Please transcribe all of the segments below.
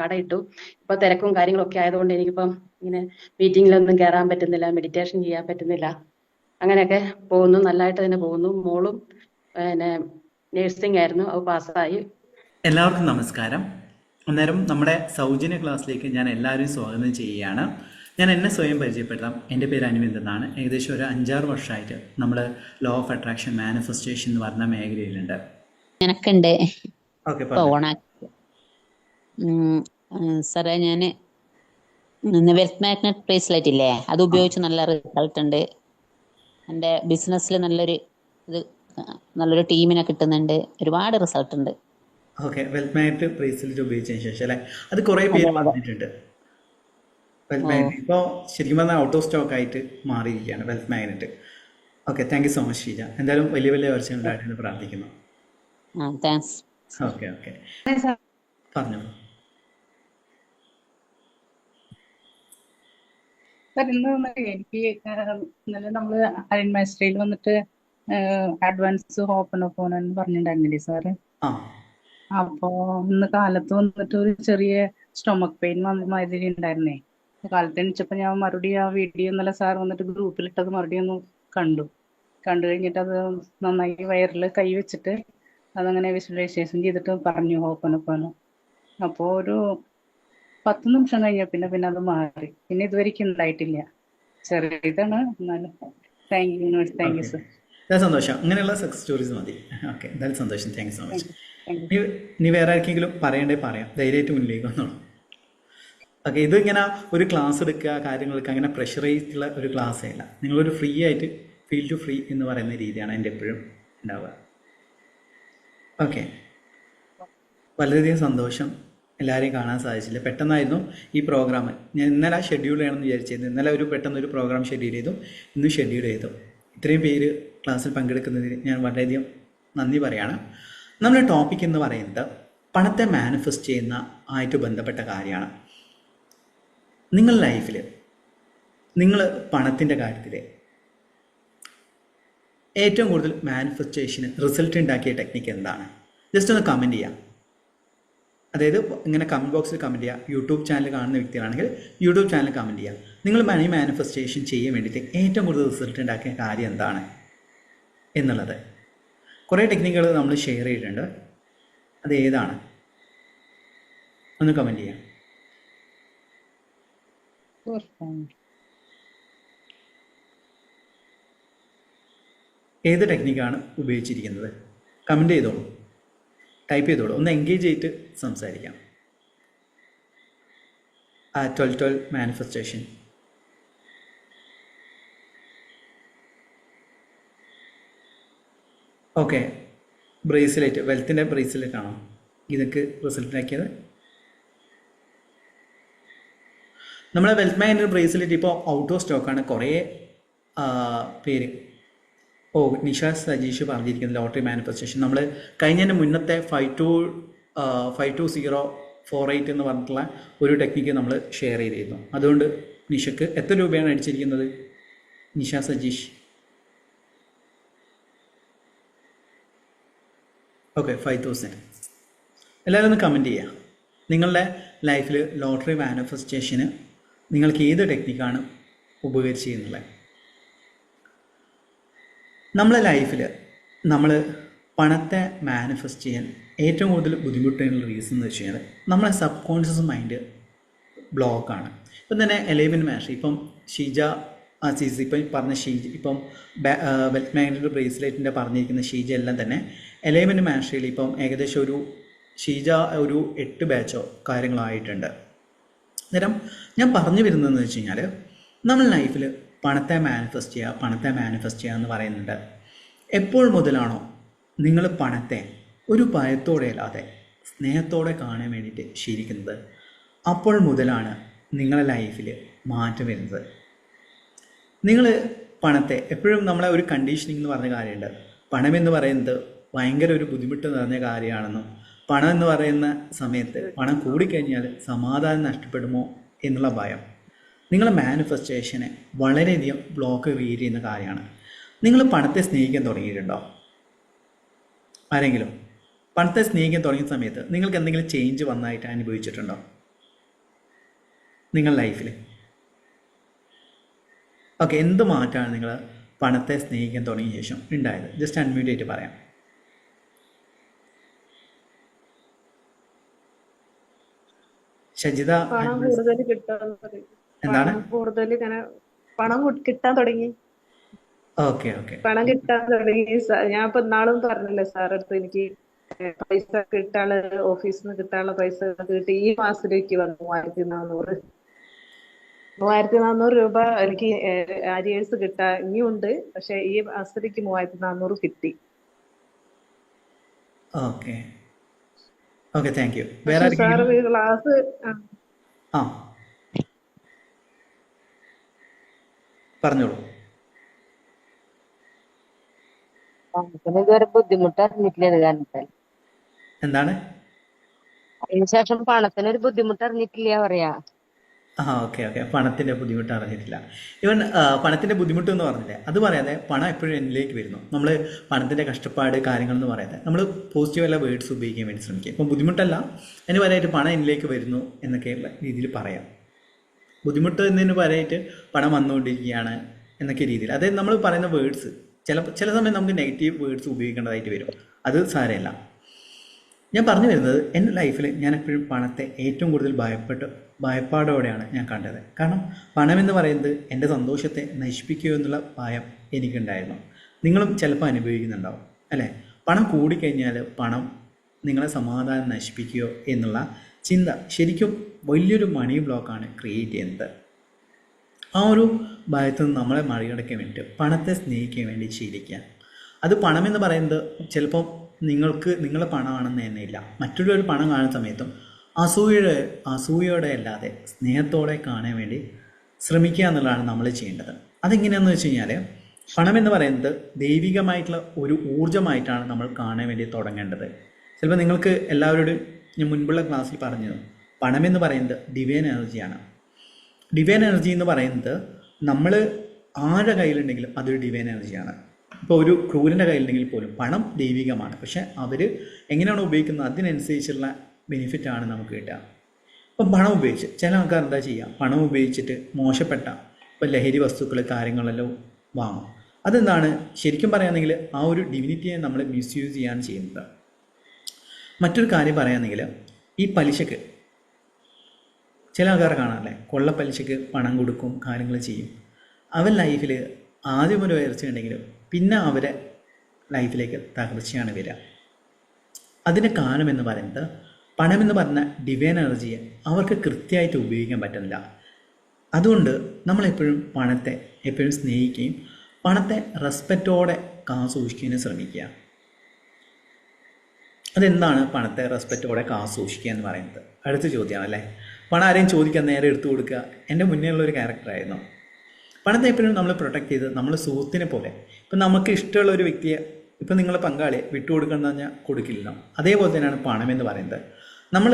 കടയിട്ടു. ഇപ്പൊ തിരക്കും കാര്യങ്ങളൊക്കെ ആയതുകൊണ്ട് എനിക്കിപ്പം ഇങ്ങനെ മീറ്റിങ്ങിലൊന്നും കയറാൻ പറ്റുന്നില്ല, മെഡിറ്റേഷൻ ചെയ്യാൻ പറ്റുന്നില്ല. അങ്ങനെയൊക്കെ പോകുന്നു, നല്ലതായിട്ട് തന്നെ പോകുന്നു. മോളും പിന്നെ നേഴ്സിംഗ് ആയിരുന്നു, അത് പാസ്സായി. എല്ലാവർക്കും നമസ്കാരം. അന്നേരം നമ്മുടെ സൗജന്യ ക്ലാസ്സിലേക്ക് ഞാൻ എല്ലാവരെയും സ്വാഗതം ചെയ്യുകയാണ്. ഞാൻ എന്നെ സ്വയം പരിചയപ്പെടുത്താം. എൻ്റെ പേര് അനിവിന്ദ് എന്നാണ്. ഏകദേശം ഒരു 5-6 വർഷമായിട്ട് നമ്മൾ ലോ ഓഫ് അട്രാക്ഷൻ മാനിഫെസ്റ്റേഷൻ എന്ന് പറഞ്ഞ മേഖലയിലുണ്ട്. എനക്കുണ്ട്. ഓക്കെ, സാറേ, ഞാൻ വെൽത്ത് മാഗ്നറ്റ് ബ്രേസ്ലെറ്റ് ഇല്ലേ, അത് ഉപയോഗിച്ച് നല്ല റിസൾട്ട് ഉണ്ട്. എൻ്റെ ബിസിനസ്സിൽ നല്ലൊരു ടീമിനെ കിട്ടുന്നുണ്ട്. ഒരുപാട് റിസൾട്ട് ഉണ്ട്. ഓക്കെ, വെൽത്ത് മാഗ്നറ്റ് ബ്രേസ്ലെറ്റ് ഉപയോഗിച്ചതിന് ശേഷം അല്ലേ, അത് കുറേ പേര് പറഞ്ഞിട്ടുണ്ട്. വെൽത്ത് മാഗ്നറ്റ് ഇപ്പോൾ ശരിക്കും പറഞ്ഞാൽ ഔട്ട് ഓഫ് സ്റ്റോക്ക് ആയിട്ട് മാറിയിരിക്കുകയാണ് wealth magnet. Okay, thank you so much Sheeja. എന്തായാലും വലിയ വലിയ വർഷങ്ങളുണ്ടായിട്ട് പ്രാർത്ഥിക്കുന്നു. താങ്ക്സ്. ഓക്കെ ഓക്കെ, പറഞ്ഞോളൂ. സാർ, ഇന്ന് എനിക്ക് ഇന്നലെ നമ്മള് അയൺ മാസ്റ്ററിൽ വന്നിട്ട് അഡ്വാൻസ് ഓപ്പൺ ഓപ്പൺ എന്ന് പറഞ്ഞിട്ടുണ്ടായിരുന്നില്ലേ സാറ്? അപ്പോ ഇന്ന് കാലത്ത് വന്നിട്ട് ഒരു ചെറിയ സ്റ്റൊമക് പെയിൻ മാതിരി ഉണ്ടായിരുന്നേ. കാലത്ത് എണിച്ചപ്പോ ഞാൻ മറുപടി ആ വീഡിയോ ഇന്നലെ സാർ വന്നിട്ട് ഗ്രൂപ്പിലിട്ടത് മറുപടി ഒന്ന് കണ്ടു കഴിഞ്ഞിട്ട് അത് നന്നായി വയറിൽ കൈ വെച്ചിട്ട് അതങ്ങനെ വിഷ്വലൈസേഷൻ ചെയ്തിട്ട് പറഞ്ഞു ഓപ്പൺ ഓപ്പൺ. അപ്പോ ഒരു 10 നിമിഷം കഴിഞ്ഞ പിന്നെ അത് മാറി. പിന്നെ ഇതുവരെയ്ക്ക് ഉണ്ടായിട്ടില്ല. ചെറിയതാണ്, എന്നാലും താങ്ക് യു സർ. സന്തോഷം. അങ്ങനെയുള്ള സക്സസ് സ്റ്റോറീസ് മതി. ഓക്കെ, എന്തായാലും സന്തോഷം. Thank you so much. ഇനി വേറെ ആർക്കെങ്കിലും പറയണ്ടേ പറയാം, ധൈര്യമായിട്ട് മുന്നിലേക്ക് വന്നോളൂ. ഓക്കെ, ഇതിങ്ങനെ ഒരു ക്ലാസ് എടുക്കുക, കാര്യങ്ങൾക്ക് അങ്ങനെ പ്രഷറൈസ്ഡുള്ള ഒരു ക്ലാസ് അല്ല. നിങ്ങളൊരു ഫ്രീ ആയിട്ട് ഫീൽ ടു ഫ്രീ എന്ന് പറയുന്ന രീതിയാണ് എൻ്റെ എപ്പോഴും ഉണ്ടാവുക. ഓക്കെ, വളരെയധികം സന്തോഷം. എല്ലാവരെയും കാണാൻ സാധിച്ചില്ല, പെട്ടെന്നായിരുന്നു ഈ പ്രോഗ്രാം. ഞാൻ ഇന്നലെ ഷെഡ്യൂൾ ചെയ്യണമെന്ന് വിചാരിച്ചത്. ഇന്നലെ പെട്ടെന്നൊരു പ്രോഗ്രാം ഷെഡ്യൂൾ ചെയ്തു, ഇന്ന് ഷെഡ്യൂൾ ചെയ്തു. ഇത്രയും പേര് ക്ലാസ്സിൽ പങ്കെടുക്കുന്നതിന് ഞാൻ വളരെയധികം നന്ദി പറയുകയാണ്. നമ്മുടെ ടോപ്പിക് എന്ന് പറയുന്നത് പണത്തെ മാനിഫെസ്റ്റ് ചെയ്യുന്ന ആയിട്ട് ബന്ധപ്പെട്ട കാര്യമാണ്. നിങ്ങൾ ലൈഫിൽ നിങ്ങൾ പണത്തിൻ്റെ കാര്യത്തിൽ ഏറ്റവും കൂടുതൽ മാനിഫെസ്റ്റേഷന് റിസൾട്ട് ഉണ്ടാക്കിയ ടെക്നിക്ക് എന്താണ്? ജസ്റ്റ് ഒന്ന് കമൻറ്റ് ചെയ്യാം. അതായത് ഇങ്ങനെ കമൻറ്റ് ബോക്സിൽ കമൻറ്റ് ചെയ്യുക. യൂട്യൂബ് ചാനൽ കാണുന്ന വ്യക്തികളാണെങ്കിൽ യൂട്യൂബ് ചാനൽ കമൻറ്റ് ചെയ്യുക. നിങ്ങൾ മണി മാനിഫെസ്റ്റേഷൻ ചെയ്യാൻ വേണ്ടിയിട്ട് ഏറ്റവും കൂടുതൽ റിസൾട്ട് ഉണ്ടാക്കിയ കാര്യം എന്താണ് എന്നുള്ളത്. കുറേ ടെക്നിക്കുകൾ നമ്മൾ ഷെയർ ചെയ്തിട്ടുണ്ട്. അത് ഏതാണ് ഒന്ന് കമൻറ്റ് ചെയ്യാം. ഏത് ടെക്നിക്കാണ് ഉപയോഗിച്ചിരിക്കുന്നത്? കമൻറ്റ് ചെയ്തോളൂ, ടൈപ്പ് ചെയ്തോളൂ. ഒന്ന് എൻഗേജ് ചെയ്തിട്ട് സംസാരിക്കാം. 12 മാനിഫെസ്റ്റേഷൻ. ഓക്കെ, ബ്രേസ്ലെറ്റ്, വെൽത്തിൻ്റെ ബ്രേസ്ലെറ്റ് ആണോ ഇതൊക്കെ റിസൾട്ടിലാക്കിയത്? നമ്മളെ വെൽത്ത് മാഗ്നറ്റ് ബ്രേസ്ലെറ്റ് ഇപ്പോൾ ഔട്ട് ഓഫ് സ്റ്റോക്കാണ്. കുറേ പേര് നിഷ സജീഷ് പറഞ്ഞിരിക്കുന്നത് ലോട്ടറി മാനിഫെസ്റ്റേഷൻ. നമ്മൾ കഴിഞ്ഞതിൻ്റെ മുന്നത്തെ 52048 എന്ന് പറഞ്ഞിട്ടുള്ള ഒരു ടെക്നിക്ക് നമ്മൾ ഷെയർ ചെയ്തിരുന്നു. അതുകൊണ്ട് നിഷക്ക് എത്ര രൂപയാണ് അടിച്ചിരിക്കുന്നത് നിഷ സജീഷ്? ഓക്കെ, 5000. എല്ലാവരും ഒന്ന് കമൻറ്റ് ചെയ്യുക. നിങ്ങളുടെ ലൈഫിൽ ലോട്ടറി മാനിഫെസ്റ്റേഷന് നിങ്ങൾക്ക് ഏത് ടെക്നിക്കാണ് ഉപകരിച്ചിരുന്നത്? നമ്മളെ ലൈഫിൽ നമ്മൾ പണത്തെ മാനിഫെസ്റ്റ് ചെയ്യാൻ ഏറ്റവും കൂടുതൽ ബുദ്ധിമുട്ടുള്ള റീസൺ എന്ന് വെച്ച് കഴിഞ്ഞാൽ നമ്മളെ സബ് കോൺഷ്യസ് മൈൻഡ് ബ്ലോക്കാണ്. ഇപ്പം തന്നെ 11 മാസ്റ്റർ, ഇപ്പം ഷീജ അസീസ്, ഇപ്പം പറഞ്ഞ ഷീജ, ഇപ്പം വെൽത്ത് മാഗ്നറ്റ് ബ്രേസ്ലെറ്റിൻ്റെ പറഞ്ഞിരിക്കുന്ന ഷീജ എല്ലാം തന്നെ 11 മാസ്റ്ററിൽ ഇപ്പം ഏകദേശം ഒരു ഷീജ ഒരു 8 ബാച്ചോ കാര്യങ്ങളോ ആയിട്ടുണ്ട്. അന്നേരം ഞാൻ പറഞ്ഞു വരുന്നതെന്ന് വെച്ച് കഴിഞ്ഞാൽ നമ്മൾ ലൈഫിൽ പണത്തെ മാനിഫെസ്റ്റ് ചെയ്യുക എന്ന് പറയുന്നുണ്ട്. എപ്പോൾ മുതലാണോ നിങ്ങൾ പണത്തെ ഒരു ഭയത്തോടെ അല്ലാതെ സ്നേഹത്തോടെ കാണാൻ വേണ്ടിയിട്ട് ശീലിക്കുന്നത്, അപ്പോൾ മുതലാണ് നിങ്ങളുടെ ലൈഫിൽ മാറ്റം വരുന്നത്. നിങ്ങൾ പണത്തെ എപ്പോഴും നമ്മളെ ഒരു കണ്ടീഷനിങ് എന്ന് പറഞ്ഞ കാര്യമുണ്ട്. പണം എന്ന് പറയുന്നത് ഭയങ്കര ഒരു ബുദ്ധിമുട്ട് നിറഞ്ഞ കാര്യമാണെന്നും പണം എന്ന് പറയുന്ന സമയത്ത് പണം കൂടിക്കഴിഞ്ഞാൽ സമാധാനം നഷ്ടപ്പെടുമോ എന്നുള്ള ഭയം നിങ്ങളെ മാനിഫെസ്റ്റേഷനെ വളരെയധികം ബ്ലോക്ക് ക്രിയേറ്റ് ചെയ്യുന്ന കാര്യമാണ്. നിങ്ങൾ പണത്തെ സ്നേഹിക്കാൻ തുടങ്ങിയിട്ടുണ്ടോ? ആരെങ്കിലും പണത്തെ സ്നേഹിക്കാൻ തുടങ്ങിയ സമയത്ത് നിങ്ങൾക്ക് എന്തെങ്കിലും ചേഞ്ച് വന്നതായിട്ട് അനുഭവിച്ചിട്ടുണ്ടോ? നിങ്ങൾ ലൈഫിൽ? ഓക്കെ, എന്ത് മാറ്റമാണ് നിങ്ങൾ പണത്തെ സ്നേഹിക്കാൻ തുടങ്ങിയ ശേഷം ഉണ്ടായത്? ജസ്റ്റ് അൺമ്യൂട്ട് ആയിട്ട് പറയാം. ഷജിത പണം കൂടുതൽ കിട്ടാൻ തുടങ്ങി. എന്താണ്? കൂടുതൽ ഇങ്ങനെ പണം കിട്ടാൻ തുടങ്ങി. ഓക്കെ ഓക്കെ പണം കിട്ടാൻ തുടങ്ങി. ഞാൻ ഇപ്പൊ ഇന്നാളും പറഞ്ഞല്ലേ സാർ അടുത്ത് എനിക്ക് പൈസ കിട്ടാനുള്ള ഓഫീസിൽ നിന്ന് കിട്ടാനുള്ള പൈസ കിട്ടി. ഈ മാസത്തിലേക്ക് വന്നു 3400. 3400 രൂപ എനിക്ക് ആരിയേഴ്സ് കിട്ടാൻ ഇനിയുണ്ട്. പക്ഷെ ഈ മാസത്തിലേക്ക് 3400 കിട്ടി. Okay okay, thank you. വേറെ സാർ ക്ലാസ് ആ പറഞ്ഞോളൂ. ഇതുവരെ ബുദ്ധിമുട്ട് അറിഞ്ഞിട്ടില്ല. അത് കാരണത്താൽ എന്താണ്? അതിനുശേഷം പണത്തിനൊരു ബുദ്ധിമുട്ട് അറിഞ്ഞിട്ടില്ല പറയാ. ഓക്കെ ഓക്കെ, പണത്തിൻ്റെ ബുദ്ധിമുട്ട് അറിഞ്ഞിട്ടില്ല. ഇവൻ പണത്തിൻ്റെ ബുദ്ധിമുട്ട് എന്ന് പറഞ്ഞില്ലേ, അത് പറയാതെ പണം എപ്പോഴും എന്നിലേക്ക് വരുന്നു. നമ്മൾ പണത്തിൻ്റെ കഷ്ടപ്പാട് കാര്യങ്ങളെന്ന് പറയാതെ നമ്മൾ പോസിറ്റീവല്ല വേർഡ്സ് ഉപയോഗിക്കാൻ വേണ്ടി ശ്രമിക്കുക. ഇപ്പം ബുദ്ധിമുട്ടല്ല, അതിന് പകരമായിട്ട് പണം എന്നിലേക്ക് വരുന്നു എന്നൊക്കെയുള്ള രീതിയിൽ പറയാം. ബുദ്ധിമുട്ട് എന്നതിന് പകരമായിട്ട് പണം വന്നുകൊണ്ടിരിക്കുകയാണ് എന്നൊക്കെ രീതിയിൽ, അതായത് നമ്മൾ പറയുന്ന വേർഡ്സ് ചില സമയം നമുക്ക് നെഗറ്റീവ് വേർഡ്സ് ഉപയോഗിക്കേണ്ടതായിട്ട് വരും. അത് സാരമല്ല. ഞാൻ പറഞ്ഞു വരുന്നത്, എൻ്റെ ലൈഫിൽ ഞാൻ എപ്പോഴും പണത്തെ ഏറ്റവും കൂടുതൽ ഭയപ്പാടോടെയാണ് ഞാൻ കണ്ടത്. കാരണം പണമെന്ന് പറയുന്നത് എൻ്റെ സന്തോഷത്തെ നശിപ്പിക്കുമോ എന്നുള്ള ഭയം എനിക്കുണ്ടായിരുന്നു. നിങ്ങളും ചിലപ്പോൾ അനുഭവിക്കുന്നുണ്ടാവും അല്ലേ? പണം കൂടിക്കഴിഞ്ഞാൽ പണം നിങ്ങളെ സമാധാനം നശിപ്പിക്കുകയോ എന്നുള്ള ചിന്ത ശരിക്കും വലിയൊരു മണി ബ്ലോക്കാണ് ക്രിയേറ്റ് ചെയ്യുന്നത്. ആ ഒരു ഭയത്തിൽ നിന്ന് നമ്മളെ മറികടക്കാൻ വേണ്ടിയിട്ട് പണത്തെ സ്നേഹിക്കാൻ വേണ്ടി ശീലിക്കുക. അത് പണമെന്ന് പറയുന്നത് ചിലപ്പോൾ നിങ്ങളുടെ പണമാണെന്ന് തന്നെ ഇല്ല. മറ്റുള്ളൊരു പണം കാണുന്ന സമയത്തും അസൂയയോടെ അല്ലാതെ സ്നേഹത്തോടെ കാണാൻ വേണ്ടി ശ്രമിക്കുക എന്നുള്ളതാണ് നമ്മൾ ചെയ്യേണ്ടത്. അതെങ്ങനെയാണെന്ന് വെച്ച് കഴിഞ്ഞാൽ, പണമെന്ന് പറയുന്നത് ദൈവികമായിട്ടുള്ള ഒരു ഊർജ്ജമായിട്ടാണ് നമ്മൾ കാണാൻ വേണ്ടി തുടങ്ങേണ്ടത്. ചിലപ്പോൾ നിങ്ങൾക്ക് എല്ലാവരോടും ഞാൻ മുൻപുള്ള ക്ലാസ്സിൽ പറഞ്ഞു, പണമെന്ന് പറയുന്നത് ഡിവൈൻ എനർജിയാണ്. ഡിവൈൻ എനർജി എന്ന് പറയുന്നത് നമ്മൾ ആരുടെ കയ്യിലുണ്ടെങ്കിലും അതൊരു ഡിവൈൻ എനർജിയാണ്. ഇപ്പോൾ ഒരു ക്രൂരൻ്റെ കയ്യിലുണ്ടെങ്കിൽ പോലും പണം ദൈവികമാണ്. പക്ഷെ അവർ എങ്ങനെയാണ് ഉപയോഗിക്കുന്നത് അതിനനുസരിച്ചുള്ള ബെനിഫിറ്റാണ് നമുക്ക് കിട്ടുക. അപ്പം പണം ഉപയോഗിച്ച് ചില ആൾക്കാർ എന്താ ചെയ്യുക, പണം ഉപയോഗിച്ചിട്ട് മോശപ്പെട്ട ഇപ്പോൾ ലഹരി വസ്തുക്കൾ കാര്യങ്ങളെല്ലാം വാങ്ങും. അതെന്താണ് ശരിക്കും പറയുകയാണെങ്കിൽ ആ ഒരു ഡിവിനിറ്റിയെ നമ്മൾ മിസ്യൂസ് ചെയ്യാണ് ചെയ്യുന്നത്. മറ്റൊരു കാര്യം പറയുകയാണെങ്കിൽ, ഈ പലിശക്ക് ചില ആൾക്കാരെ കാണാറില്ലേ, കൊള്ളപ്പലിശക്ക് പണം കൊടുക്കും, കാര്യങ്ങൾ ചെയ്യും. അവൻ ലൈഫിൽ ആദ്യം ഒരു ഉയർച്ചയുണ്ടെങ്കിലും പിന്നെ അവരെ ലൈഫിലേക്ക് തകർച്ചയാണ് വരിക. അതിൻ്റെ കാരണമെന്ന് പറയുന്നത്, പണമെന്ന് പറഞ്ഞ ഡിവൈൻ എനർജിയെ അവർക്ക് കൃത്യമായിട്ട് ഉപയോഗിക്കാൻ പറ്റുന്നില്ല. അതുകൊണ്ട് നമ്മളെപ്പോഴും പണത്തെ എപ്പോഴും സ്നേഹിക്കുകയും പണത്തെ റെസ്പെക്റ്റോടെ കാസൂക്ഷിക്കാനും ശ്രമിക്കുക. അതെന്താണ് പണത്തെ റെസ്പെക്റ്റോടെ കാസൂക്ഷിക്കുക എന്ന് പറയുന്നത്? അടുത്ത ചോദ്യമാണ് അല്ലേ. പണം ആരെയും ചോദിക്കാൻ നേരെ എടുത്തു കൊടുക്കുക എൻ്റെ മുന്നേ ഉള്ളൊരു ക്യാരക്ടറായിരുന്നു. പണത്തെ എപ്പോഴും നമ്മൾ പ്രൊട്ടക്റ്റ് ചെയ്ത് നമ്മൾ സുഹൃത്തിനെ പോലെ, ഇപ്പം നമുക്ക് ഇഷ്ടമുള്ള ഒരു വ്യക്തിയെ, ഇപ്പം നിങ്ങളെ പങ്കാളിയെ വിട്ടുകൊടുക്കണം എന്ന് പറഞ്ഞാൽ കൊടുക്കില്ല. അതേപോലെ തന്നെയാണ് പണമെന്ന് പറയുന്നത്. നമ്മൾ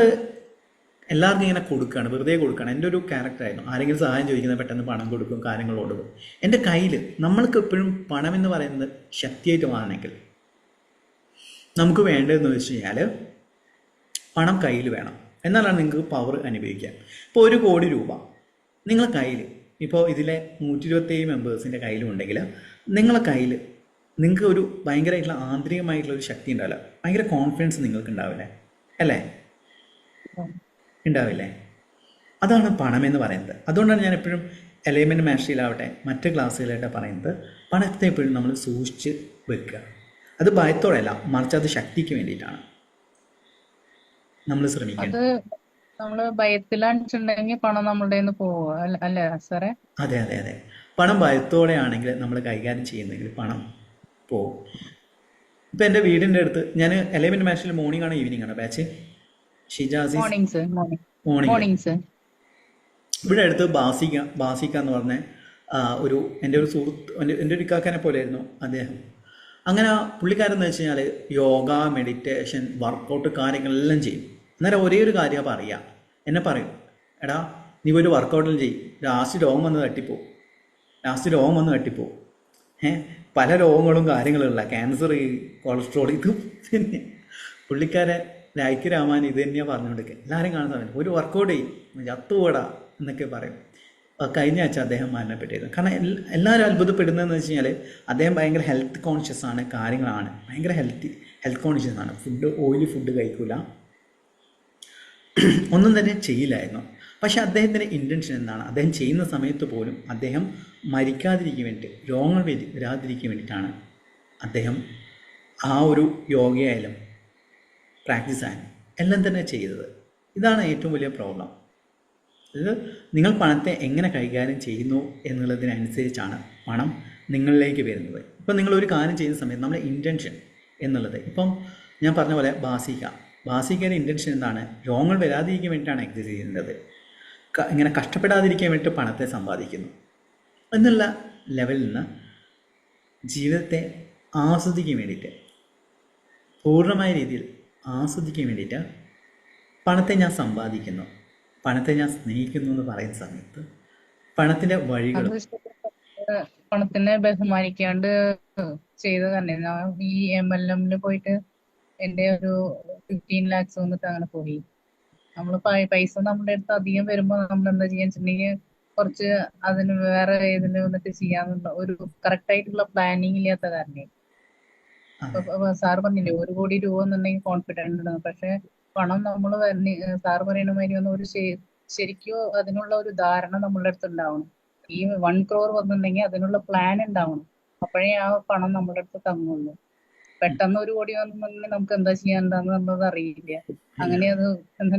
എല്ലാവർക്കും ഇങ്ങനെ കൊടുക്കുകയാണ്, വെറുതെ കൊടുക്കുകയാണ്. എൻ്റെ ഒരു ക്യാരക്ടറായിരുന്നു. ആരെങ്കിലും സഹായം ചോദിക്കുന്നത് പെട്ടെന്ന് പണം കൊടുക്കും, കാര്യങ്ങൾ കൊടുക്കും. എൻ്റെ കയ്യിൽ നമ്മൾക്ക് എപ്പോഴും പണമെന്ന് പറയുന്നത് ശക്തിയായിട്ട് മാറണമെങ്കിൽ നമുക്ക് വേണ്ടതെന്ന് വെച്ച് കഴിഞ്ഞാൽ പണം കയ്യിൽ വേണം. എന്നാലാണ് നിങ്ങൾക്ക് പവർ അനുഭവിക്കുക. ഇപ്പോൾ 1 കോടി രൂപ നിങ്ങളെ കയ്യിൽ, ഇപ്പോൾ ഇതിലെ 127 മെമ്പേഴ്സിൻ്റെ കയ്യിലും ഉണ്ടെങ്കിൽ നിങ്ങളെ കയ്യിൽ നിങ്ങൾക്ക് ഒരു ഭയങ്കരമായിട്ടുള്ള ആന്തരികമായിട്ടുള്ളൊരു ശക്തി ഉണ്ടാവില്ല, ഭയങ്കര കോൺഫിഡൻസ് നിങ്ങൾക്ക് ഉണ്ടാവില്ലേ അല്ലേ? ഉണ്ടാവില്ലേ? അതാണ് പണമെന്ന് പറയുന്നത്. അതുകൊണ്ടാണ് ഞാൻ എപ്പോഴും എലൈൻമെൻറ്റ് മാസ്റ്ററിയിലാവട്ടെ മറ്റ് ക്ലാസ്സുകളായിട്ട് പറയുന്നത്, പണത്തെ എപ്പോഴും നമ്മൾ സൂക്ഷിച്ച് വെക്കുക. അത് ഭയത്തോടെയല്ല, മറിച്ച് അത് ശക്തിക്ക് വേണ്ടിയിട്ടാണ് നമ്മൾ ശ്രമിക്കുന്നത്. നമ്മള് ഭയത്തിലാണെന്നുണ്ടെങ്കിൽ പണം നമ്മളുടെ കയ്യിൽ നിന്ന് പോവുക അല്ലേ സാറേ? അതെ അതെ അതെ, പണം ഭയത്തോടെ ആണെങ്കിൽ നമ്മൾ കൈകാര്യം ചെയ്യുന്നെങ്കിൽ പണം പോവും. ഇപ്പം എൻ്റെ വീടിൻ്റെ അടുത്ത് ഞാൻ എലൈൻമെൻറ്റ് മാസ്റ്ററിൽ മോർണിംഗ് ആണോ ഈവനിങ് ആണോ ബാച്ച്? ഷിജാസി മോർണിംഗ്. ഇവിടെ അടുത്ത് ബാസിക്ക എന്ന് പറഞ്ഞ എൻ്റെ ഒരു സുഹൃത്ത്, എൻ്റെ ഒരു ഇക്കാക്കനെ പോലെയായിരുന്നു അദ്ദേഹം. അങ്ങനെ പുള്ളിക്കാരെന്ന് വെച്ച് കഴിഞ്ഞാൽ യോഗ, മെഡിറ്റേഷൻ, വർക്കൗട്ട് കാര്യങ്ങളെല്ലാം ചെയ്യും. അന്നേരം ഒരേ ഒരു കാര്യം പറയുക, എന്നെ പറയും, എടാ നീ ഒരു വർക്കൗട്ടെല്ലാം ചെയ്യും, ലാസ്റ്റ് രോഗം വന്ന് തട്ടിപ്പോവും. പല രോഗങ്ങളും കാര്യങ്ങളുള്ള ക്യാൻസർ, കൊളസ്ട്രോൾ, ഇത് പിന്നെ പുള്ളിക്കാരെ രായ്ക്ക് രാമാൻ ഇത് തന്നെയാണ് പറഞ്ഞുകൊണ്ടിരിക്കുക. എല്ലാവരും കാണുന്ന സമയത്ത് ഒരു വർക്കൗട്ട് ചെയ്യും, ചത്തുപോടാ എന്നൊക്കെ പറയും. കഴിഞ്ഞ ആഴ്ച അദ്ദേഹം മരണപ്പെട്ടിരുന്നു. കാരണം എല്ലാവരും അത്ഭുതപ്പെടുന്നതെന്ന് വെച്ച് കഴിഞ്ഞാൽ അദ്ദേഹം ഭയങ്കര ഹെൽത്ത് കോൺഷ്യസ് ആണ്, കാര്യങ്ങളാണ്, ഭയങ്കര ഹെൽത്ത് കോൺഷ്യസ് ആണ്. ഓയിലി ഫുഡ് കഴിക്കില്ല, ഒന്നും തന്നെ ചെയ്യില്ലായിരുന്നു. പക്ഷേ അദ്ദേഹത്തിൻ്റെ ഇൻറ്റൻഷൻ എന്താണ്? അദ്ദേഹം ചെയ്യുന്ന സമയത്ത് പോലും അദ്ദേഹം മരിക്കാതിരിക്കാൻ വേണ്ടിയിട്ട്, രോഗങ്ങൾ വരാതിരിക്കാൻ വേണ്ടിയിട്ടാണ് അദ്ദേഹം ആ ഒരു യോഗയായാലും പ്രാക്ടീസ് ആയാലും എല്ലാം തന്നെ ചെയ്തത്. ഇതാണ് ഏറ്റവും വലിയ പ്രോബ്ലം. ഇത് നിങ്ങൾ പണത്തെ എങ്ങനെ കൈകാര്യം ചെയ്യുന്നു എന്നുള്ളതിനനുസരിച്ചാണ് പണം നിങ്ങളിലേക്ക് വരുന്നത്. ഇപ്പം നിങ്ങളൊരു കാര്യം ചെയ്യുന്ന സമയത്ത് നമ്മുടെ ഇൻറ്റൻഷൻ എന്നുള്ളത്, ഇപ്പം ഞാൻ പറഞ്ഞ പോലെ ബാസിക്കയുടെ ഇൻറ്റൻഷൻ എന്താണ്? രോഗങ്ങൾ വരാതിരിക്കാൻ വേണ്ടിയിട്ടാണ് എക്സസൈസ് ചെയ്യുന്നത്, ഇങ്ങനെ കഷ്ടപ്പെടാതിരിക്കാൻ വേണ്ടിയിട്ട് പണത്തെ സമ്പാദിക്കുന്നു എന്നുള്ള ലെവലിൽ നിന്ന് ജീവിതത്തെ ആസ്വദിക്കാൻ വേണ്ടിയിട്ട്, പൂർണ്ണമായ രീതിയിൽ ആസ്വദിക്കാൻ വേണ്ടിയിട്ട് പണത്തെ ഞാൻ സമ്പാദിക്കുന്നു, പണത്തെ ഞാൻ സ്നേഹിക്കുന്നു എന്ന് പറയുന്ന സമയത്ത് പണത്തിൻ്റെ വഴികളും പണത്തിനെ ബഹുമാനിക്കാണ്ട് ചെയ്ത് തന്നെ ഈ MLM പോയിട്ട് എൻ്റെ ഒരു 15 lakhs വന്നിട്ട് അങ്ങനെ പോയി. നമ്മൾ പൈസ നമ്മുടെ അടുത്ത് അധികം വരുമ്പോൾ നമ്മൾ എന്താ ചെയ്യാന്ന് വെച്ചിട്ടുണ്ടെങ്കിൽ കുറച്ച് അതിന് വേറെ ഇതിന് വന്നിട്ട് ചെയ്യാന്നുള്ള ഒരു കറക്റ്റ് ആയിട്ടുള്ള പ്ലാനിങ് ഇല്ലാത്ത കാരണം. സാർ പറഞ്ഞില്ലേ 1 കോടി രൂപ എന്നുണ്ടെങ്കിൽ കോൺഫിഡൻറ് ഉണ്ട്, പക്ഷെ പണം നമ്മൾ സാർ പറയുന്ന മാതിരി ഒന്നും ഒരു ശരിക്കും അതിനുള്ള ഒരു ധാരണ നമ്മളുടെ അടുത്ത് ഉണ്ടാവണം. ഈ 1 crore വന്നിട്ടുണ്ടെങ്കിൽ അതിനുള്ള പ്ലാൻ ഉണ്ടാവണം, അപ്പോഴേ ആ പണം നമ്മുടെ അടുത്ത് തങ്ങുള്ളൂ. പെട്ടെന്ന് 1 കോടി വന്നിട്ടുണ്ടെങ്കിൽ നമുക്ക് എന്താ ചെയ്യാനുണ്ടാന്ന് എന്നത് അറിയില്ല. അങ്ങനെ അത് എന്താ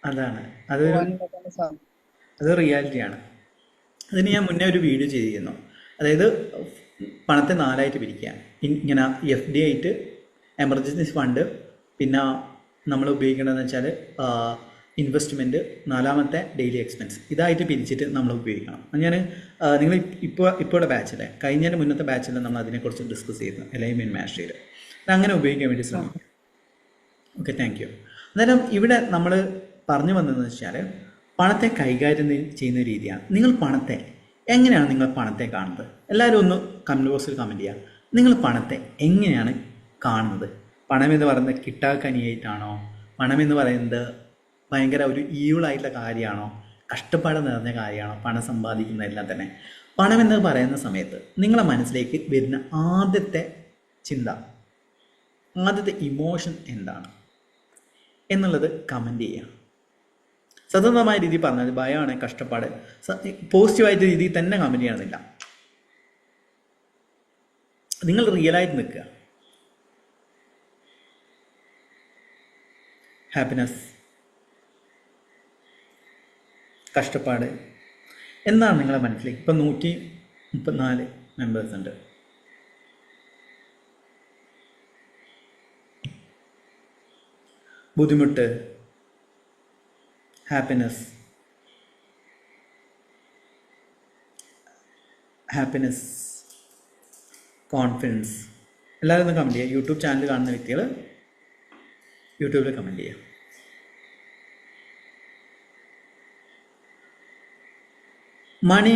അതാണ് അത് റിയാലിറ്റിയാണ്. അതിന് ഞാൻ മുന്നേ ഒരു വീഡിയോ ചെയ്തിരുന്നു. അതായത് പണത്തെ 4 ആയിട്ട് പിരിക്കുക. ഇങ്ങനെ FD ആയിട്ട്, എമർജൻസി ഫണ്ട്, പിന്നെ നമ്മൾ ഉപയോഗിക്കേണ്ടതെന്ന് വെച്ചാൽ ഇൻവെസ്റ്റ്മെൻറ്റ്, 4ാമത്തെ ഡെയിലി എക്സ്പെൻസ്, ഇതായിട്ട് പിരിച്ചിട്ട് നമ്മൾ ഉപയോഗിക്കണം. ഞാൻ നിങ്ങൾ ഇപ്പോഴുള്ള ബാച്ചിലെ കഴിഞ്ഞതിൻ്റെ മുന്നത്തെ ബാച്ചിൽ നമ്മൾ അതിനെക്കുറിച്ച് ഡിസ്കസ് ചെയ്തു, അലൈൻമെൻറ്റ് മാസ്റ്ററിയിൽ. അങ്ങനെ ഉപയോഗിക്കാൻ വേണ്ടി ശ്രമിക്കും. Okay, thank you. അന്നേരം ഇവിടെ നമ്മൾ പറഞ്ഞു വന്നതെന്ന് വെച്ചാൽ പണത്തെ കൈകാര്യം ചെയ്യുന്ന രീതിയാണ്. നിങ്ങൾ പണത്തെ എങ്ങനെയാണ് നിങ്ങൾ പണത്തെ കാണുന്നത്? എല്ലാവരും ഒന്ന് കമൻറ്റ് ബോക്സിൽ കമൻറ്റ് ചെയ്യുക. നിങ്ങൾ പണത്തെ എങ്ങനെയാണ് കാണുന്നത്? പണമെന്ന് പറയുന്നത് കിട്ടാക്കനിയായിട്ടാണോ? പണമെന്ന് പറയുന്നത് ഭയങ്കര ഒരു ഈവിളായിട്ടുള്ള കാര്യമാണോ? കഷ്ടപ്പാട് നിറഞ്ഞ കാര്യമാണോ? പണം സമ്പാദിക്കുന്നതെല്ലാം തന്നെ. പണമെന്ന് പറയുന്ന സമയത്ത് നിങ്ങളുടെ മനസ്സിലേക്ക് വരുന്ന ആദ്യത്തെ ചിന്ത, ആദ്യത്തെ ഇമോഷൻ എന്താണ് എന്നുള്ളത് കമൻറ്റ് ചെയ്യുക. സതതമായ രീതിയിൽ പറഞ്ഞാൽ ഭയമാണ്, കഷ്ടപ്പാട്, പോസിറ്റീവായിട്ട് രീതിയിൽ തന്നെ കമൻറ്റ് ചെയ്യണമെന്നില്ല. നിങ്ങൾ റിയലായിട്ട് നിൽക്കുക. ഹാപ്പിനെസ്, കഷ്ടപ്പാട് എന്താണ് നിങ്ങളുടെ മനസ്സിലേക്ക്? ഇപ്പം 134 മെമ്പേഴ്സ് ഉണ്ട്. ബുദ്ധിമുട്ട്, ഹാപ്പിനെസ്, കോൺഫിഡൻസ്, എല്ലാവരും ഒന്ന് കമൻറ്റ് ചെയ്യുക. യൂട്യൂബ് ചാനൽ കാണുന്ന വ്യക്തികൾ യൂട്യൂബിൽ കമൻറ്റ് ചെയ്യുക. മണി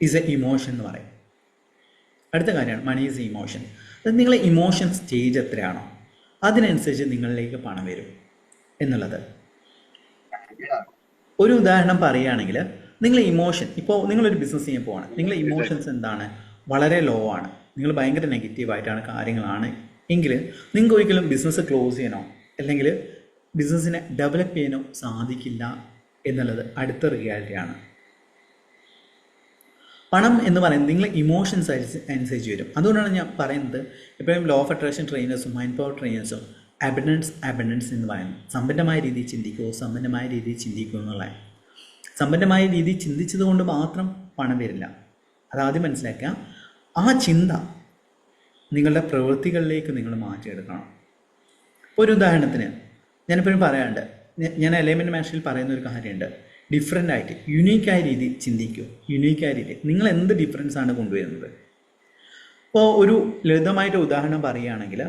ഈസ് എ ഇമോഷൻ എന്ന് പറയും. അടുത്ത കാര്യമാണ് മണി ഈസ് എ ഇമോഷൻ. അത് നിങ്ങളെ ഇമോഷൻ സ്റ്റേജ് എത്രയാണോ അതിനനുസരിച്ച് നിങ്ങളിലേക്ക് പണം വരും എന്നുള്ളത്. ഒരു ഉദാഹരണം പറയുകയാണെങ്കിൽ, നിങ്ങളെ ഇമോഷൻ, ഇപ്പോൾ നിങ്ങളൊരു ബിസിനസ് ചെയ്യാൻ പോവാണ്, നിങ്ങളെ ഇമോഷൻസ് എന്താണ്? വളരെ ലോ ആണ്, നിങ്ങൾ ഭയങ്കര നെഗറ്റീവായിട്ടാണ് കാര്യങ്ങളാണ് എങ്കിൽ നിങ്ങൾക്ക് ഒരിക്കലും ബിസിനസ് ക്ലോസ് ചെയ്യാനോ അല്ലെങ്കിൽ ബിസിനസ്സിനെ ഡെവലപ്പ് ചെയ്യാനോ സാധിക്കില്ല എന്നുള്ളത് അടുത്ത റിയാലിറ്റിയാണ്. പണം എന്ന് പറയുന്നത് നിങ്ങളെ ഇമോഷൻസ് അനുസരിച്ച് വരും. അതുകൊണ്ടാണ് ഞാൻ പറയുന്നത്, എപ്പോഴും ലോ ഓഫ് അട്രാക്ഷൻ ട്രെയിനേഴ്സും മൈൻഡ് പവർ ട്രെയിനേഴ്സും അബൻഡൻസ് എന്ന് പറയുന്നത് സമ്പന്നമായ രീതിയിൽ ചിന്തിക്കുമോ, സമ്പന്നമായ രീതിയിൽ ചിന്തിക്കുമോ എന്നുള്ളതാണ്. സമ്പന്നമായ രീതിയിൽ ചിന്തിച്ചത് കൊണ്ട് മാത്രം പണം വരില്ല, അതാദ്യം മനസ്സിലാക്കുക. ആ ചിന്ത നിങ്ങളുടെ പ്രവൃത്തികളിലേക്ക് നിങ്ങൾ മാറ്റിയെടുക്കണം. ഒരു ഉദാഹരണത്തിന് ഞാനിപ്പോഴും പറയാറുണ്ട്, ഞാൻ അലൈൻമെൻറ്റ് മാസ്റ്ററിൽ പറയുന്ന ഒരു കാര്യമുണ്ട്, ഡിഫറെൻ്റ് ആയിട്ട് യുണീക്കായ രീതിയിൽ ചിന്തിക്കൂ. യുണീക്കായ രീതി നിങ്ങൾ എന്ത് ഡിഫറൻസ് ആണ് കൊണ്ടുവരുന്നത്? ഇപ്പോൾ ഒരു ലളിതമായിട്ട് ഉദാഹരണം പറയുകയാണെങ്കിൽ,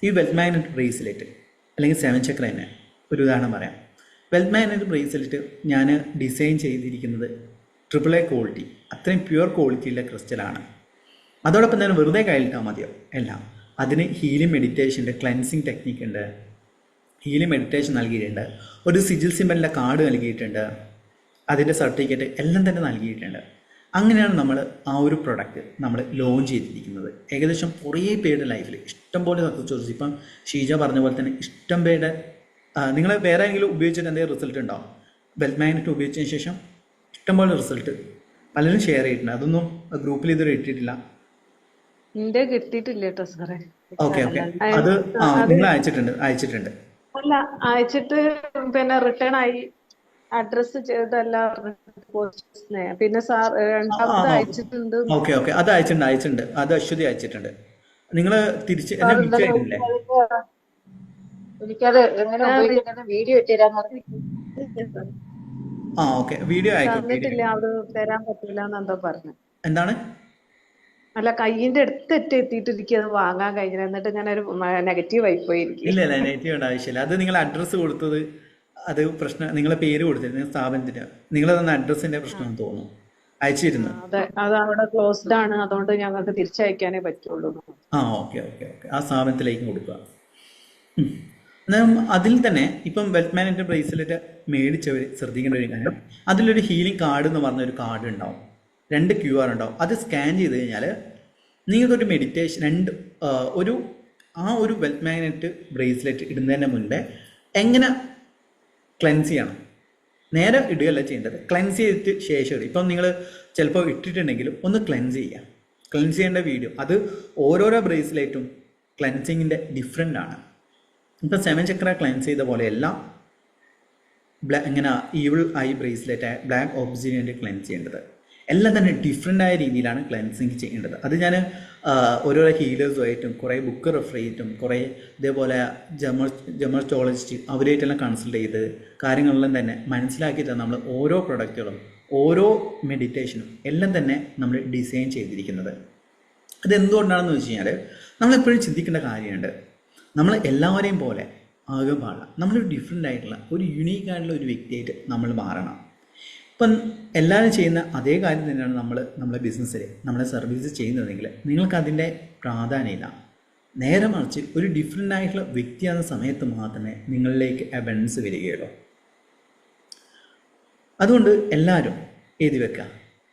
ഈ വെൽത്ത് മാഗ്നറ്റ് ബ്രേസ്ലെറ്റ് അല്ലെങ്കിൽ 7 ചക്ര തന്നെ ഒരു ഉദാഹരണം പറയാം. വെൽത്ത് മാഗ്നറ്റ് ബ്രേസ്ലെറ്റ് ഞാൻ ഡിസൈൻ ചെയ്തിരിക്കുന്നത് AAA ക്വാളിറ്റി, അത്രയും പ്യുവർ ക്വാളിറ്റിയുള്ള ക്രിസ്റ്റലാണ്. അതോടൊപ്പം തന്നെ വെറുതെ കയ്യിലിട്ടാൽ മതിയോ? എല്ലാം അതിന് ഹീലിംഗ് മെഡിറ്റേഷൻ ഉണ്ട്, ക്ലെൻസിങ് ടെക്നിക്ക് ഉണ്ട്, ഹീലിംഗ് മെഡിറ്റേഷൻ നൽകിയിട്ടുണ്ട്, ഒരു സിജിൽ സിമ്പലിൻ്റെ കാർഡ് നൽകിയിട്ടുണ്ട്, അതിൻ്റെ സർട്ടിഫിക്കറ്റ് എല്ലാം തന്നെ നൽകിയിട്ടുണ്ട്. അങ്ങനെയാണ് നമ്മൾ ആ ഒരു പ്രൊഡക്റ്റ് നമ്മൾ ലോഞ്ച് ചെയ്തിരിക്കുന്നത്. ഏകദേശം കുറേ പേരുടെ ലൈഫിൽ ഇഷ്ടംപോലെ സക്സസ് സ്റ്റോറീസ്, ഇപ്പം ഷീജ പറഞ്ഞ പോലെ തന്നെ ഇഷ്ടം പേരുടെ നിങ്ങൾ വേറെ ആരെങ്കിലും ഉപയോഗിച്ചിട്ട് എന്തെങ്കിലും റിസൾട്ട് ഉണ്ടാവും. വെൽത്ത് മാഗ്നറ്റ് ഉപയോഗിച്ചതിന് ശേഷം ഇഷ്ടംപോലെ റിസൾട്ട് പലരും ഷെയർ ചെയ്തിട്ടുണ്ട്. അതൊന്നും ഗ്രൂപ്പിൽ ഇതുവരെ ഇട്ടിട്ടില്ല. എന്റെ കിട്ടിയിട്ടില്ല കേട്ടോ സാറേ. ഓക്കെ അത് നിങ്ങൾ അയച്ചിട്ടുണ്ട്. അല്ല, അയച്ചിട്ട് പിന്നെ റിട്ടേൺ ആയി, അഡ്രസ് ചെയ്തെല്ലാം പോസ്റ്റ്. പിന്നെ സാർ രണ്ടാമത് അയച്ചിട്ടുണ്ട്. ഓക്കെ അത് അയച്ചിട്ടുണ്ട്. അത് അശ്വതി അയച്ചിട്ടുണ്ട്. നിങ്ങൾ തിരിച്ച് എന്നെ വിളിച്ചിട്ടില്ലേ? എനിക്കത് എങ്ങനെ ഉപയോഗിക്കുന്ന വീഡിയോ ഇട്ടുതരാൻ ഓക്കെ വീഡിയോ തന്നിട്ടില്ല, അത് തരാൻ പറ്റില്ല എന്നെന്തോ പറഞ്ഞു. എന്താണ്? അല്ല, കയ്യിന്റെ അടുത്ത് എത്തിയിട്ട് എനിക്ക് അത് വാങ്ങാൻ കഴിഞ്ഞില്ല. എന്നിട്ട് ഞാനൊരു നെഗറ്റീവ് ആയി പോയിരിക്കും. ഇല്ല നെഗറ്റീവ് ആവശ്യമില്ല. അത് നിങ്ങൾ അഡ്രസ്സ് കൊടുത്തത് അത് പ്രശ്നം, നിങ്ങളെ പേര് കൊടുത്തിരുന്നു സ്ഥാപനത്തിന്, നിങ്ങൾ തന്ന അഡ്രസ്സിന്റെ പ്രശ്നമാണെന്ന് തോന്നുന്നു. അയച്ചിരുന്നു. അതെ, അത് അവിടെ ക്ലോസ്ഡ് ആണ്, അതുകൊണ്ട് ഞങ്ങൾക്ക് തിരിച്ചയക്കാനേ പറ്റുള്ളൂ. ഓക്കെ ആ സ്ഥാപനത്തിലേക്ക് കൊടുക്കുക. അതിൽ തന്നെ ഇപ്പം വെൽത്ത് മാനേജ്മെന്റ് ബ്രേസ്ലെറ്റ് മേടിച്ചവർ ശ്രദ്ധിക്കേണ്ട ഒരു കാര്യം, അതിലൊരു ഹീലിംഗ് കാർഡ് എന്ന് പറഞ്ഞൊരു കാർഡ് ഉണ്ടാവും, 2 QR ഉണ്ടാവും. അത് സ്കാൻ ചെയ്ത് കഴിഞ്ഞാൽ നിങ്ങൾക്കൊരു മെഡിറ്റേഷൻ ഒരു വെൽത്ത് മാഗ്നറ്റ് ബ്രേസ്ലെറ്റ് ഇടുന്നതിന് മുൻപേ എങ്ങനെ ക്ലെൻസ് ചെയ്യണം, നേരെ ഇടുകയല്ല ചെയ്യേണ്ടത്, ക്ലെൻസ് ചെയ്തിട്ട് ശേഷം ഇടും. ഇപ്പം നിങ്ങൾ ചിലപ്പോൾ ഇട്ടിട്ടുണ്ടെങ്കിലും ഒന്ന് ക്ലെൻസ് ചെയ്യുക. ക്ലെൻസ് ചെയ്യേണ്ട വീഡിയോ അത് ഓരോരോ ബ്രേസ്ലെറ്റും ക്ലെൻസിങ്ങിൻ്റെ ഡിഫറെൻ്റ് ആണ്. ഇപ്പം 7 ചക്ര ക്ലെൻസ് ചെയ്ത പോലെയല്ല ഇങ്ങനെ ഈവിൾ ഐ ബ്രേസ്ലെറ്റ് ബ്ലാക്ക് ഒബ്സിഡിയൻ്റെ ക്ലെൻസ് ചെയ്യേണ്ടത്. എല്ലാം തന്നെ ഡിഫറെൻ്റ് ആയ രീതിയിലാണ് ക്ലെൻസിങ് ചെയ്യേണ്ടത്. അത് ഞാൻ ഓരോരോ ഹീലേഴ്സുമായിട്ടും കുറേ ബുക്ക് റെഫർ ചെയ്തിട്ടും കുറേ ഇതേപോലെ ജെമർസ്റ്റോളജിസ്റ്റ് അവരായിട്ടെല്ലാം കൺസൾട്ട് ചെയ്ത് കാര്യങ്ങളെല്ലാം തന്നെ മനസ്സിലാക്കിയിട്ടാണ് നമ്മൾ ഓരോ പ്രൊഡക്റ്റുകളും ഓരോ മെഡിറ്റേഷനും എല്ലാം തന്നെ നമ്മൾ ഡിസൈൻ ചെയ്തിരിക്കുന്നത്. അതെന്തുകൊണ്ടാണെന്ന് വെച്ച് കഴിഞ്ഞാൽ നമ്മളെപ്പോഴും ചിന്തിക്കേണ്ട കാര്യമുണ്ട്, നമ്മൾ എല്ലാവരെയും പോലെ ആകാൻ പാടില്ല. നമ്മളൊരു ഡിഫറെൻ്റ് ആയിട്ടുള്ള ഒരു യുണീക്ക് ആയിട്ടുള്ള ഒരു വ്യക്തിയായിട്ട് നമ്മൾ മാറണം. ഇപ്പം എല്ലാവരും ചെയ്യുന്ന അതേ കാര്യം തന്നെയാണ് നമ്മളെ ബിസിനസ്സിൽ നമ്മളെ സർവീസ് ചെയ്യുന്നതെങ്കിൽ നിങ്ങൾക്കതിൻ്റെ പ്രാധാന്യമില്ല. നേരെ മറിച്ച് ഒരു ഡിഫറെൻ്റ് ആയിട്ടുള്ള വ്യക്തിയാകുന്ന സമയത്ത് മാത്രമേ നിങ്ങളിലേക്ക് അബണ്ടൻസ് വരികയുള്ളൂ. അതുകൊണ്ട് എല്ലാവരും എഴുതി വെക്കുക,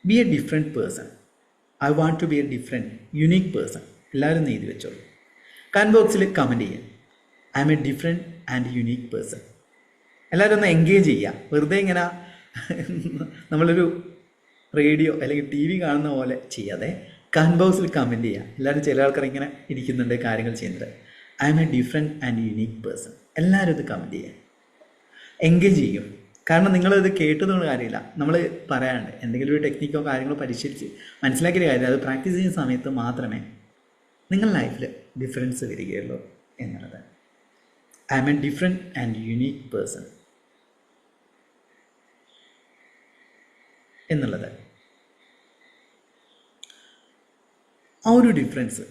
be a different person. I want to be a different unique person. എല്ലാവരും എഴുതി വെച്ചോളൂ. കമൻറ്റ് ബോക്സിൽ കമൻറ്റ് ചെയ്യുക, I am a different and unique person. എല്ലാവരും ഒന്ന് എൻഗേജ് ചെയ്യുക. വെറുതെ ഇങ്ങനെ നമ്മളൊരു റേഡിയോ അല്ലെങ്കിൽ TV കാണുന്ന പോലെ ചെയ്യാതെ കമൻറ്റ് ബോക്സിൽ കമൻറ്റ് ചെയ്യുക. എല്ലാവരും ചില ആൾക്കാർ ഇങ്ങനെ ഇരിക്കുന്നുണ്ട് കാര്യങ്ങൾ ചെയ്യുന്നത്. I am a different and unique person. എല്ലാവരും ഇത് കമൻറ്റ് ചെയ്യുക, എൻഗേജ് ചെയ്യും. കാരണം നിങ്ങളിത് കേട്ടതുകൊണ്ട് കാര്യമില്ല, നമ്മൾ പറയാണ്ട് എന്തെങ്കിലും ഒരു ടെക്നിക്കോ കാര്യങ്ങളോ പരിശീലിച്ച് മനസ്സിലാക്കിയ കാര്യം അത് പ്രാക്ടീസ് ചെയ്യുന്ന സമയത്ത് മാത്രമേ നിങ്ങളുടെ ലൈഫിൽ ഡിഫറൻസ് വരികയുള്ളൂ എന്നുള്ളത്. I am a different and unique person എന്നുള്ളത്. ആ ഒരു ഡിഫറൻസ്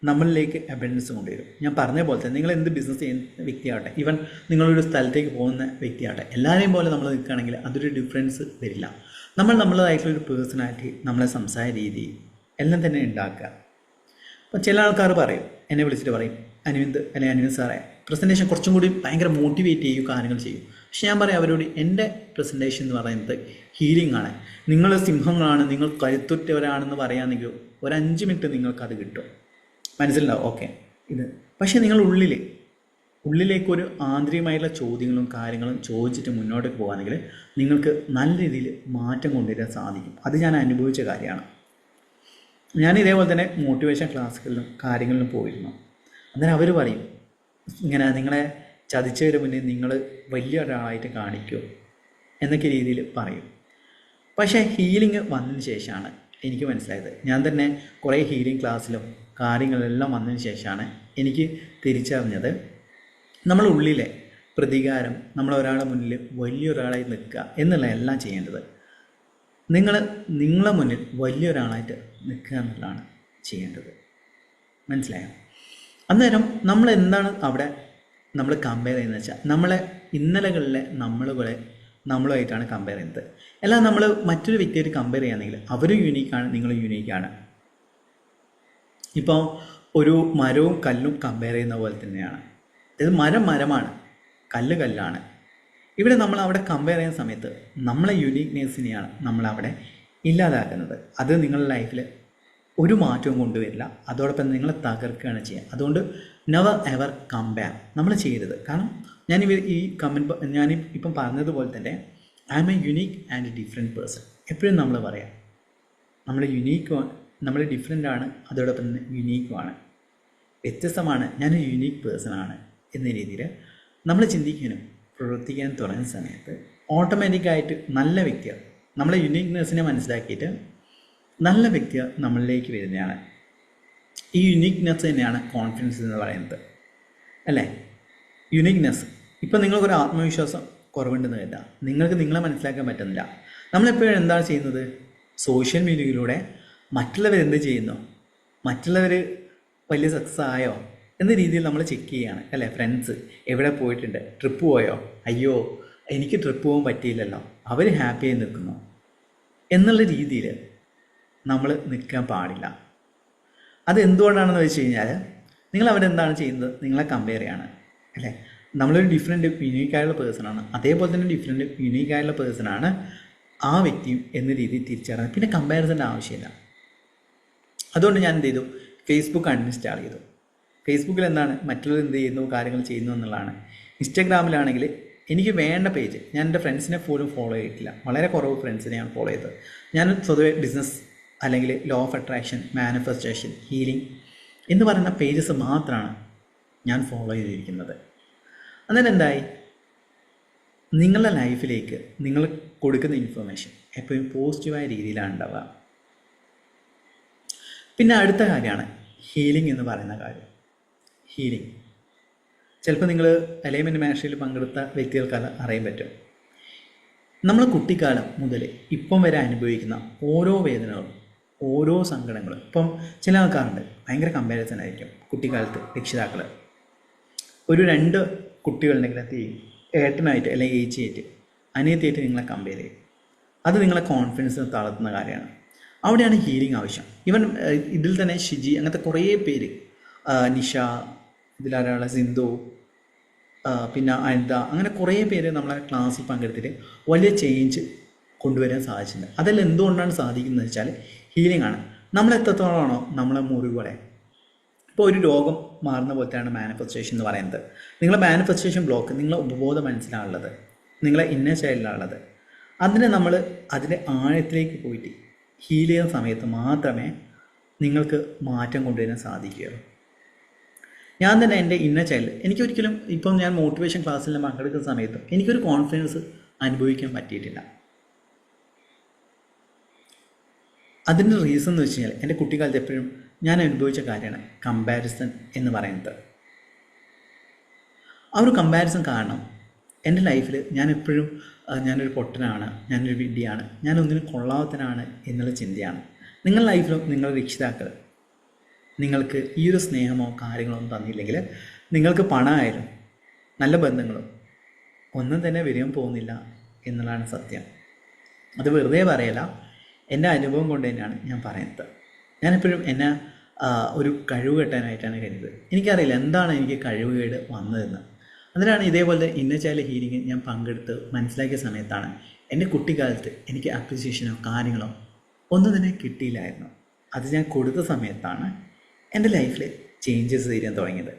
നമ്മളിലേക്ക് അബണ്ടൻസ് കൊണ്ടുവരും. ഞാൻ പറഞ്ഞ പോലെ തന്നെ നിങ്ങൾ എന്ത് ബിസിനസ് ചെയ്യുന്ന വ്യക്തിയാവട്ടെ, ഈവൻ നിങ്ങളൊരു സ്ഥലത്തേക്ക് പോകുന്ന വ്യക്തിയാവട്ടെ, എല്ലാവരെയും പോലെ നമ്മൾ നിൽക്കുകയാണെങ്കിൽ അതൊരു ഡിഫറൻസ് വരില്ല. നമ്മളതായിട്ടുള്ളൊരു പേഴ്സണാലിറ്റി, നമ്മളെ സംസാര രീതി എല്ലാം തന്നെ ഉണ്ടാക്കുക. അപ്പോൾ ചില ആൾക്കാർ പറയും, എന്നെ വിളിച്ചിട്ട് പറയും, അനിവിന്ദ് സാറേ പ്രസൻറ്റേഷൻ കുറച്ചും കൂടി ഭയങ്കര മോട്ടിവേറ്റ് ചെയ്യും, കാര്യങ്ങൾ ചെയ്യും. പക്ഷെ ഞാൻ പറയാം അവരോട്, എൻ്റെ പ്രസൻറ്റേഷൻ എന്ന് പറയുന്നത് ഹീലിംഗ് ആണ്. നിങ്ങൾ സിംഹങ്ങളാണ്, നിങ്ങൾ കരുത്തുറ്റവരാണെന്ന് പറയുകയാണെങ്കിൽ ഒരു 5 മിനിറ്റ് നിങ്ങൾക്കത് കിട്ടും, മനസ്സിലുണ്ടാവും. ഓക്കെ ഇത് പക്ഷേ നിങ്ങൾ ഉള്ളിലേക്കൊരു ആന്തരികമായിട്ടുള്ള ചോദ്യങ്ങളും കാര്യങ്ങളും ചോദിച്ചിട്ട് മുന്നോട്ട് പോകുകയാണെങ്കിൽ നിങ്ങൾക്ക് നല്ല രീതിയിൽ മാറ്റം കൊണ്ടുവരാൻ സാധിക്കും. അത് ഞാൻ അനുഭവിച്ച കാര്യമാണ്. ഞാൻ ഇതേപോലെ തന്നെ മോട്ടിവേഷൻ ക്ലാസ്സുകളിലും കാര്യങ്ങളിലും പോയിരുന്നു. അന്നേരം അവർ പറയും, ഇങ്ങനെ നിങ്ങളെ ചതിച്ചതിന് മുന്നേ നിങ്ങൾ വലിയ ഒരാളായിട്ട് കാണിക്കുമോ എന്നൊക്കെ രീതിയിൽ പറയും. പക്ഷേ ഹീലിംഗ് വന്നതിന് ശേഷമാണ് എനിക്ക് മനസ്സിലായത്. ഞാൻ തന്നെ കുറേ ഹീലിംഗ് ക്ലാസ്സിലും കാര്യങ്ങളെല്ലാം വന്നതിന് ശേഷമാണ് എനിക്ക് തിരിച്ചറിഞ്ഞത്, നമ്മളുള്ളിലെ പ്രതികാരം, നമ്മളൊരാളുടെ മുന്നിൽ വലിയൊരാളായി നിൽക്കുക എന്നുള്ള എല്ലാം ചെയ്യേണ്ടത്. നിങ്ങളെ മുന്നിൽ വലിയൊരാളായിട്ട് നിൽക്കുക എന്നുള്ളതാണ് ചെയ്യേണ്ടത്. മനസ്സിലായോ? അന്നേരം നമ്മൾ എന്താണ് അവിടെ നമ്മൾ കമ്പയർ ചെയ്യുന്നത് വെച്ചാൽ, നമ്മളെ ഇന്നലകളിലെ നമ്മളുമായിട്ടാണ് കമ്പയർ ചെയ്യുന്നത്. അല്ല നമ്മൾ മറ്റൊരു വ്യക്തിയായിട്ട് കമ്പയർ ചെയ്യുകയാണെങ്കിൽ അവരും യുണീക്കാണ്, നിങ്ങളും യുണീക്കാണ്. ഇപ്പോൾ ഒരു മരവും കല്ലും കമ്പയർ ചെയ്യുന്ന പോലെ തന്നെയാണ്. ഇത് മരമാണ്, കല്ല് കല്ലാണ്. ഇവിടെ നമ്മൾ അവിടെ കമ്പയർ ചെയ്യുന്ന സമയത്ത് നമ്മളെ യുണീക്നെസ്സിനെയാണ് നമ്മളവിടെ ഇല്ലാതാക്കുന്നത്. അത് നിങ്ങളുടെ ലൈഫിൽ ഒരു മാറ്റവും കൊണ്ടുവരില്ല, അതോടൊപ്പം നിങ്ങളെ തകർക്കുകയാണ് ചെയ്യുക. അതുകൊണ്ട് നെവർ എവർ കമ്പയർ നമ്മൾ ചെയ്യരുത്. കാരണം ഞാൻ ഇപ്പം പറഞ്ഞതുപോലെ തന്നെ I am a unique and different person. എപ്പോഴും നമ്മൾ പറയാം നമ്മൾ ഡിഫറെൻ്റ് ആണ്, അതോടൊപ്പം തന്നെ യുണീക്കുമാണ്, വ്യത്യസ്തമാണ്, ഞാനൊരു യുണീക്ക് പേഴ്സണാണ് എന്ന രീതിയിൽ നമ്മൾ ചിന്തിക്കാനും പ്രവർത്തിക്കാനും തുടങ്ങുന്ന സമയത്ത് ഓട്ടോമാറ്റിക്കായിട്ട് നല്ല വ്യക്തികൾ നമ്മളെ യുണീക്നെസ്സിനെ മനസ്സിലാക്കിയിട്ട് നല്ല വ്യക്തികൾ നമ്മളിലേക്ക് വരുന്നതാണ്. ഈ യുണീക്നെസ് തന്നെയാണ് കോൺഫിഡൻസ് എന്ന് പറയുന്നത്, അല്ലേ? യുണീക്നെസ്. ഇപ്പം നിങ്ങൾക്കൊരു ആത്മവിശ്വാസം കുറവുണ്ടെന്ന് കരുതാം, നിങ്ങൾക്ക് നിങ്ങളെ മനസ്സിലാക്കാൻ പറ്റുന്നില്ല. നമ്മളെപ്പോഴും എന്താണ് ചെയ്യുന്നത്? സോഷ്യൽ മീഡിയയിലൂടെ മറ്റുള്ളവർ എന്ത് ചെയ്യുന്നു, മറ്റുള്ളവർ വലിയ സക്സസ് ആയോ എന്ന രീതിയിൽ നമ്മൾ ചെക്ക് ചെയ്യുകയാണ്, അല്ലേ? ഫ്രണ്ട്സ് എവിടെ പോയിട്ടുണ്ട്, ട്രിപ്പ് പോയോ, അയ്യോ എനിക്ക് ട്രിപ്പ് പോകാൻ പറ്റിയില്ലല്ലോ, അവർ ഹാപ്പിയായി നിൽക്കുന്നു എന്നുള്ള രീതിയിൽ നമ്മൾ നിൽക്കാൻ പാടില്ല. അത് എന്തുകൊണ്ടാണെന്ന് വെച്ച് കഴിഞ്ഞാൽ നിങ്ങൾ അവിടെ എന്താണ് ചെയ്യുന്നത്? നിങ്ങളെ കമ്പയർ ചെയ്യാണ്, അല്ലേ? നമ്മളൊരു ഡിഫറെൻറ്റ് യുണീക്കായുള്ള പേഴ്സണാണ്, അതേപോലെ തന്നെ ഡിഫറെൻറ്റ് യുണീക്കായുള്ള പേഴ്സണാണ് ആ വ്യക്തിയും എന്ന രീതിയിൽ തിരിച്ചറിയുന്നത്. പിന്നെ കമ്പാരിസൻ്റെ ആവശ്യമില്ല. അതുകൊണ്ട് ഞാൻ എന്ത് ചെയ്തു? ഫേസ്ബുക്ക് അൺഇൻസ്റ്റാൾ ചെയ്തു. ഫേസ്ബുക്കിൽ എന്താണ് മറ്റുള്ളവർ എന്ത് ചെയ്യുന്നു, കാര്യങ്ങൾ ചെയ്യുന്നു എന്നുള്ളതാണ്. ഇൻസ്റ്റാഗ്രാമിലാണെങ്കിൽ എനിക്ക് വേണ്ട പേജ്, ഞാൻ എൻ്റെ ഫ്രണ്ട്സിനെ പോലും ഫോളോ ചെയ്തിട്ടില്ല, വളരെ കുറവ് ഫ്രണ്ട്സിനെ ഞാൻ ഫോളോ ചെയ്തത്. ഞാൻ സ്വതവേ ബിസിനസ് അല്ലെങ്കിൽ law of attraction, manifestation, healing എന്ന് പറയുന്ന പേജസ് മാത്രമാണ് ഞാൻ ഫോളോ ചെയ്തിരിക്കുന്നത്. അന്നേരം എന്തായി? നിങ്ങളുടെ ലൈഫിലേക്ക് നിങ്ങൾ കൊടുക്കുന്ന ഇൻഫർമേഷൻ എപ്പോഴും പോസിറ്റീവായ രീതിയിലാണ് ഉണ്ടാവുക. പിന്നെ അടുത്ത കാര്യമാണ് ഹീലിംഗ് എന്ന് പറയുന്ന കാര്യം. ഹീലിംഗ് ചിലപ്പോൾ നിങ്ങൾ അലൈൻമെൻറ്റ് മാസ്റ്ററിൽ പങ്കെടുത്ത വ്യക്തികൾക്ക് അത് അറിയാൻ പറ്റും. നമ്മൾ കുട്ടിക്കാലം മുതൽ ഇപ്പം വരെ അനുഭവിക്കുന്ന ഓരോ വേദനകളും ഓരോ സങ്കടങ്ങളും, ഇപ്പം ചില ആൾക്കാരുണ്ട് ഭയങ്കര കമ്പാരിസൺ ആയിരിക്കും. കുട്ടിക്കാലത്ത് രക്ഷിതാക്കൾ ഒരു 2 കുട്ടികളുണ്ടെങ്കിൽ അത് ഏട്ടനായിട്ട് അല്ലെങ്കിൽ ഏച്ചിയായിട്ട് അനിയത്തിയായിട്ട് നിങ്ങളെ കമ്പയർ ചെയ്യും. അത് നിങ്ങളെ കോൺഫിഡൻസ് തളർത്തുന്ന കാര്യമാണ്. അവിടെയാണ് ഹീലിംഗ് ആവശ്യം. ഈവൻ ഇതിൽ തന്നെ ഷിജി, അങ്ങനത്തെ കുറേ പേര്, നിഷ, ഇതിലാരാളെ സിന്ധു, പിന്നെ അനിത, അങ്ങനെ കുറേ പേര് നമ്മളെ ക്ലാസ്സിൽ പങ്കെടുത്തിട്ട് വലിയ ചേഞ്ച് കൊണ്ടുവരാൻ സാധിച്ചിട്ടുണ്ട്. അതെല്ലാം എന്തുകൊണ്ടാണ് സാധിക്കുന്നത് വെച്ചാൽ ഹീലിംഗ് ആണ്. നമ്മൾ എത്രത്തോളമാണോ നമ്മളെ മുറിവുകളെ, ഇപ്പോൾ ഒരു രോഗം മാറുന്ന പോലത്തെയാണ് മാനിഫെസ്റ്റേഷൻ എന്ന് പറയുന്നത്. നിങ്ങളെ മാനിഫെസ്റ്റേഷൻ ബ്ലോക്ക് നിങ്ങളെ ഉപബോധ മനസ്സിലാണുള്ളത്, നിങ്ങളെ ഇന്നർ ചൈൽഡിലാണുള്ളത്. നമ്മൾ അതിൻ്റെ ആഴത്തിലേക്ക് പോയിട്ട് ഹീൽ ചെയ്യുന്ന സമയത്ത് മാത്രമേ നിങ്ങൾക്ക് മാറ്റം കൊണ്ടുവരാൻ സാധിക്കുകയുള്ളൂ. ഞാൻ തന്നെ എൻ്റെ ഇന്നർ ചൈൽഡ്, എനിക്കൊരിക്കലും ഇപ്പം ഞാൻ മോട്ടിവേഷൻ ക്ലാസ്സിൽ പങ്കെടുക്കുന്ന സമയത്ത് എനിക്കൊരു കോൺഫിഡൻസ് അനുഭവിക്കാൻ പറ്റിയിട്ടില്ല. അതിൻ്റെ റീസൺ എന്ന് വെച്ച് കഴിഞ്ഞാൽ എൻ്റെ കുട്ടിക്കാലത്ത് എപ്പോഴും ഞാൻ അനുഭവിച്ച കാര്യമാണ് കമ്പാരിസൺ എന്ന് പറയുന്നത്. ആ ഒരു കമ്പാരിസൺ കാരണം എൻ്റെ ലൈഫിൽ ഞാൻ എപ്പോഴും ഞാനൊരു പൊട്ടനാണ്, ഞാനൊരു വിഡ്ഢിയാണ്, ഞാനൊന്നിനും കൊള്ളാത്തനാണ് എന്നുള്ള ചിന്തയാണ്. നിങ്ങളുടെ ലൈഫിലും നിങ്ങളുടെ രക്ഷിതാക്കൾ നിങ്ങൾക്ക് ഈ ഒരു സ്നേഹമോ കാര്യങ്ങളോ ഒന്നും തന്നില്ലെങ്കിൽ നിങ്ങൾക്ക് പണമായാലും നല്ല ബന്ധങ്ങളും ഒന്നും തന്നെ വരാൻ പോകുന്നില്ല എന്നുള്ളതാണ് സത്യം. അത് വെറുതെ പറയല്ല, എൻ്റെ അനുഭവം കൊണ്ട് തന്നെയാണ് ഞാൻ പറയുന്നത്. ഞാനെപ്പോഴും എന്നെ ഒരു കഴിവ് കെട്ടാനായിട്ടാണ് കരുതുന്നത്. എനിക്കറിയില്ല എന്താണ് എനിക്ക് കഴിവുകേട് വന്നതെന്ന്. അതിനാണ് ഇതേപോലെ ഇന്നർ ചൈൽഡ് ഹീലിംഗ് ഞാൻ പങ്കെടുത്ത് മനസ്സിലാക്കിയ സമയത്താണ് എൻ്റെ കുട്ടിക്കാലത്ത് എനിക്ക് അപ്രിസിയേഷനോ കാര്യങ്ങളോ ഒന്നും തന്നെ കിട്ടിയില്ലായിരുന്നു. അത് ഞാൻ കൊടുത്ത സമയത്താണ് എൻ്റെ ലൈഫിൽ ചേഞ്ചസ് തരാൻ തുടങ്ങിയത്.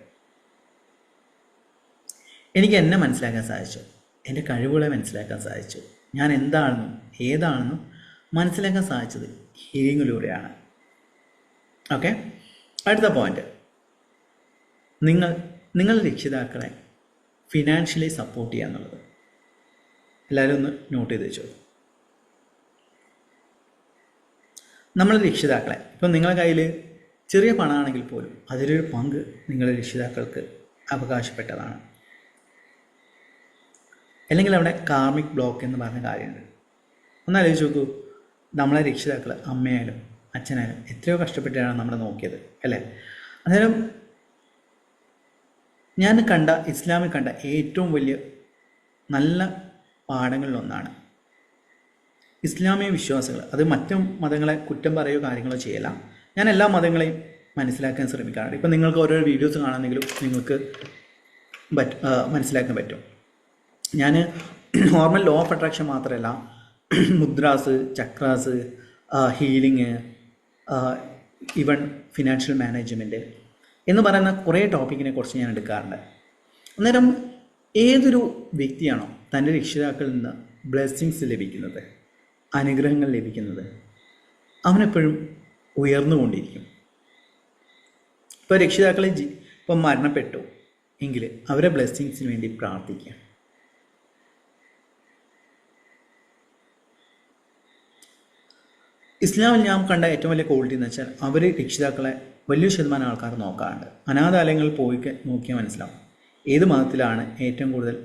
എനിക്ക് എന്നെ മനസ്സിലാക്കാൻ സാധിച്ചു, എൻ്റെ കഴിവുകളെ മനസ്സിലാക്കാൻ സാധിച്ചു, ഞാൻ എന്താണെന്നും ഏതാണെന്നും മനസ്സിലാക്കാൻ സാധിച്ചത് ഹീലിങ്ങിലൂടെയാണ്. ഓക്കെ, അടുത്ത പോയിന്റ്, നിങ്ങൾ രക്ഷിതാക്കളെ ഫിനാൻഷ്യലി സപ്പോർട്ട് ചെയ്യുക എന്നുള്ളത്. എല്ലാവരും ഒന്ന് നോട്ട് ചെയ്ത് വെച്ചോ. നമ്മൾ രക്ഷിതാക്കളെ, ഇപ്പം നിങ്ങളുടെ കയ്യിൽ ചെറിയ പണമാണെങ്കിൽ പോലും അതിലൊരു പങ്ക് നിങ്ങളുടെ രക്ഷിതാക്കൾക്ക് അവകാശപ്പെട്ടതാണ്. അല്ലെങ്കിൽ അവിടെ കാർമിക് ബ്ലോക്ക് എന്ന് പറഞ്ഞ കാര്യമുണ്ട്. ഒന്നാലോചിച്ച് നോക്കൂ, നമ്മളെ രക്ഷിതാക്കൾ അമ്മയായാലും അച്ഛനായാലും എത്രയോ കഷ്ടപ്പെട്ടാണ് നമ്മളെ നോക്കിയത്, അല്ലേ? അന്നേരം ഞാൻ ഇസ്ലാമിൽ കണ്ട ഏറ്റവും വലിയ നല്ല പാഠങ്ങളിലൊന്നാണ് ഇസ്ലാമിക വിശ്വാസികൾ. അത് മറ്റു മതങ്ങളെ കുറ്റം പറയുകയോ കാര്യങ്ങളോ ചെയ്യല. ഞാൻ എല്ലാ മതങ്ങളെയും മനസ്സിലാക്കാൻ ശ്രമിക്കാറുണ്ട്. ഇപ്പം നിങ്ങൾക്ക് ഓരോ വീഡിയോസ് കാണുന്നെങ്കിലും നിങ്ങൾക്ക് മനസ്സിലാക്കാൻ പറ്റും. ഞാൻ നോർമൽ ലോ ഓഫ് അട്രാക്ഷൻ മാത്രമല്ല, mudras, chakras, healing, even financial management എന്ന് പറയുന്ന കുറേ ടോപ്പിക്കിനെ കുറിച്ച് ഞാൻ എടുക്കാറുണ്ട്. അന്നേരം ഏതൊരു വ്യക്തിയാണോ തൻ്റെ രക്ഷിതാക്കളിൽ നിന്ന് ബ്ലെസ്സിങ്സ് ലഭിക്കുന്നത്, അനുഗ്രഹങ്ങൾ ലഭിക്കുന്നത്, അവനെപ്പോഴും ഉയർന്നുകൊണ്ടിരിക്കും. ഇപ്പോൾ രക്ഷിതാക്കളെ ഇപ്പം മരണപ്പെട്ടു എങ്കിൽ അവരെ ബ്ലെസ്സിങ്സിന് വേണ്ടി പ്രാർത്ഥിക്കുക. ഇസ്ലാമിൽ ഞാൻ കണ്ട ഏറ്റവും വലിയ ക്വാളിറ്റി എന്ന് വെച്ചാൽ അവർ രക്ഷിതാക്കളെ വലിയ ശതമാനം ആൾക്കാർ നോക്കാറുണ്ട്. അനാഥാലയങ്ങളിൽ പോയി നോക്കിയാൽ മനസ്സിലാവും ഏത് മതത്തിലാണ് ഏറ്റവും കൂടുതൽ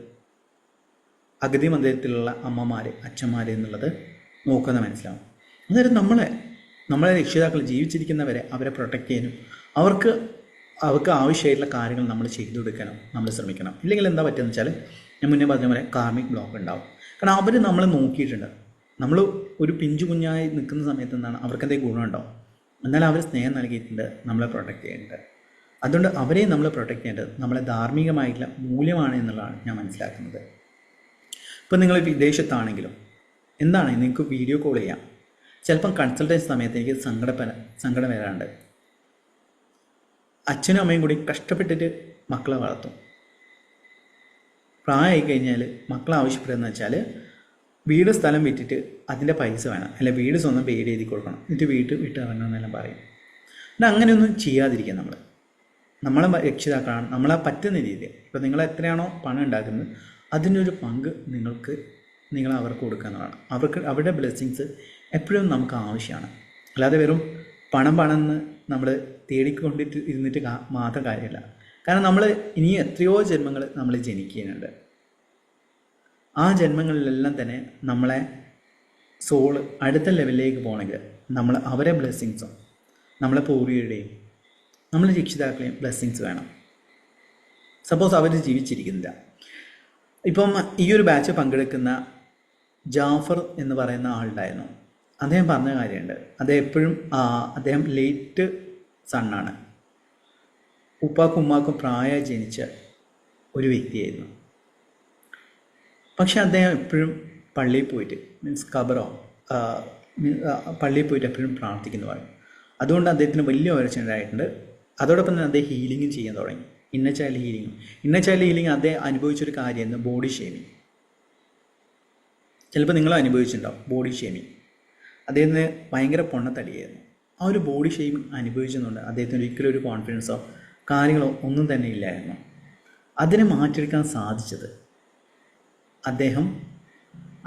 അഗതി മന്ദിരത്തിലുള്ള അമ്മമാർ, അച്ഛന്മാർ എന്നുള്ളത് നോക്കുന്നത് മനസ്സിലാവും. അന്നേരം നമ്മളെ രക്ഷിതാക്കൾ ജീവിച്ചിരിക്കുന്നവരെ അവരെ പ്രൊട്ടക്റ്റ് ചെയ്യാനും അവർക്ക് ആവശ്യമായിട്ടുള്ള കാര്യങ്ങൾ നമ്മൾ ചെയ്തു കൊടുക്കാനും നമ്മൾ ശ്രമിക്കണം. ഇല്ലെങ്കിൽ എന്താ പറ്റുകയെന്ന് വെച്ചാൽ ഞാൻ മുന്നേ പറഞ്ഞ പോലെ കാർമിക് ബ്ലോക്ക് ഉണ്ടാവും. കാരണം അവർ നമ്മളെ നോക്കിയിട്ടുണ്ട്. നമ്മൾ ഒരു പിഞ്ചു കുഞ്ഞായി നിൽക്കുന്ന സമയത്ത് എന്താണ് അവർക്ക് എന്തെങ്കിലും ഗുണമുണ്ടാവും. എന്നാൽ അവർ സ്നേഹം നൽകിയിട്ടുണ്ട്, നമ്മളെ പ്രൊട്ടക്റ്റ് ചെയ്യുന്നുണ്ട്. അതുകൊണ്ട് അവരെ നമ്മൾ പ്രൊട്ടക്റ്റ് ചെയ്യേണ്ടത് നമ്മളെ ധാർമ്മികമായിട്ടുള്ള മൂല്യമാണ് എന്നുള്ളതാണ് ഞാൻ മനസ്സിലാക്കുന്നത്. ഇപ്പം നിങ്ങൾ വിദേശത്താണെങ്കിലും എന്താണ് നിങ്ങൾക്ക് വീഡിയോ കോൾ ചെയ്യാം. ചിലപ്പം കൺസൾട്ടേഷൻ സമയത്ത് എനിക്ക് സങ്കടം വരാറുണ്ട്. അച്ഛനും അമ്മയും കൂടി കഷ്ടപ്പെട്ടിട്ട് മക്കളെ വളർത്തും. പ്രായമായി കഴിഞ്ഞാൽ മക്കളെ ആവശ്യപ്പെടുന്നതെന്ന് വെച്ചാൽ വീട് സ്ഥലം വിറ്റിട്ട് അതിൻ്റെ പൈസ വേണം, അല്ല വീട് സ്വന്തം പേര് എഴുതി കൊടുക്കണം, എന്നിട്ട് വീട്ട് ഇറങ്ങണം എന്നെല്ലാം പറയും. എന്നാൽ അങ്ങനെയൊന്നും ചെയ്യാതിരിക്കുക. നമ്മളെ രക്ഷിതാക്കളാണ്, നമ്മളെ പറ്റുന്ന രീതിയിൽ. ഇപ്പോൾ നിങ്ങൾ എത്രയാണോ പണം ഉണ്ടാക്കുന്നത് അതിനൊരു പങ്ക് നിങ്ങൾ അവർക്ക് കൊടുക്കുക എന്നുള്ളതാണ്. അവരുടെ ബ്ലെസ്സിങ്സ് എപ്പോഴും നമുക്ക് ആവശ്യമാണ്. അല്ലാതെ വെറും പണം എന്ന് നമ്മൾ തേടിക്കൊണ്ടിട്ട് ഇരുന്നിട്ട് മാത്രം കാര്യമില്ല. കാരണം നമ്മൾ ഇനി എത്രയോ ജന്മങ്ങൾ നമ്മൾ ജനിക്കുന്നുണ്ട്. ആ ജന്മങ്ങളിലെല്ലാം തന്നെ നമ്മളെ സോള് അടുത്ത ലെവലിലേക്ക് പോകണമെങ്കിൽ നമ്മൾ അവരെ ബ്ലെസ്സിങ്സും നമ്മളെ പൂർവികരുടെയും നമ്മളെ രക്ഷിതാക്കളെയും ബ്ലെസ്സിങ്സ് വേണം. സപ്പോസ് അവർ ജീവിച്ചിരിക്കുന്നില്ല. ഇപ്പം ഈ ഒരു ബാച്ച് പങ്കെടുക്കുന്ന ജാഫർ എന്ന് പറയുന്ന ആളുണ്ടായിരുന്നു. അദ്ദേഹം പറഞ്ഞ കാര്യമുണ്ട്. അദ്ദേഹം ലേറ്റ് സണ്ണാണ്. ഉപ്പാക്കും ഉമ്മാക്കും പ്രായമായി ജനിച്ച ഒരു വ്യക്തിയായിരുന്നു. പക്ഷെ അദ്ദേഹം എപ്പോഴും പള്ളിയിൽ പോയിട്ട് പള്ളിയിൽ പോയിട്ട് എപ്പോഴും പ്രാർത്ഥിക്കുന്നു പറയും. അതുകൊണ്ട് അദ്ദേഹത്തിന് വലിയ ഉയർച്ച ഉണ്ടായിട്ടുണ്ട്. അതോടൊപ്പം തന്നെ അദ്ദേഹം ഹീലിങ്ങും ചെയ്യാൻ തുടങ്ങി. ഇന്നർ ചൈൽഡ് ഹീലിംഗ് അദ്ദേഹം അനുഭവിച്ചൊരു കാര്യമായിരുന്നു ബോഡി ഷേമിങ്. ചിലപ്പോൾ നിങ്ങൾ അനുഭവിച്ചിട്ടുണ്ടാവും ബോഡി ഷേമിങ്. അദ്ദേഹത്തിന് ഭയങ്കര പൊണ്ണത്തടിയായിരുന്നു. ആ ഒരു ബോഡി ഷേമിങ് അനുഭവിച്ചതുകൊണ്ട് അദ്ദേഹത്തിന് ഒരിക്കലും ഒരു കോൺഫിഡൻസോ കാര്യങ്ങളോ ഒന്നും തന്നെ ഇല്ലായിരുന്നു. അതിനെ മാറ്റിയെടുക്കാൻ സാധിച്ചത്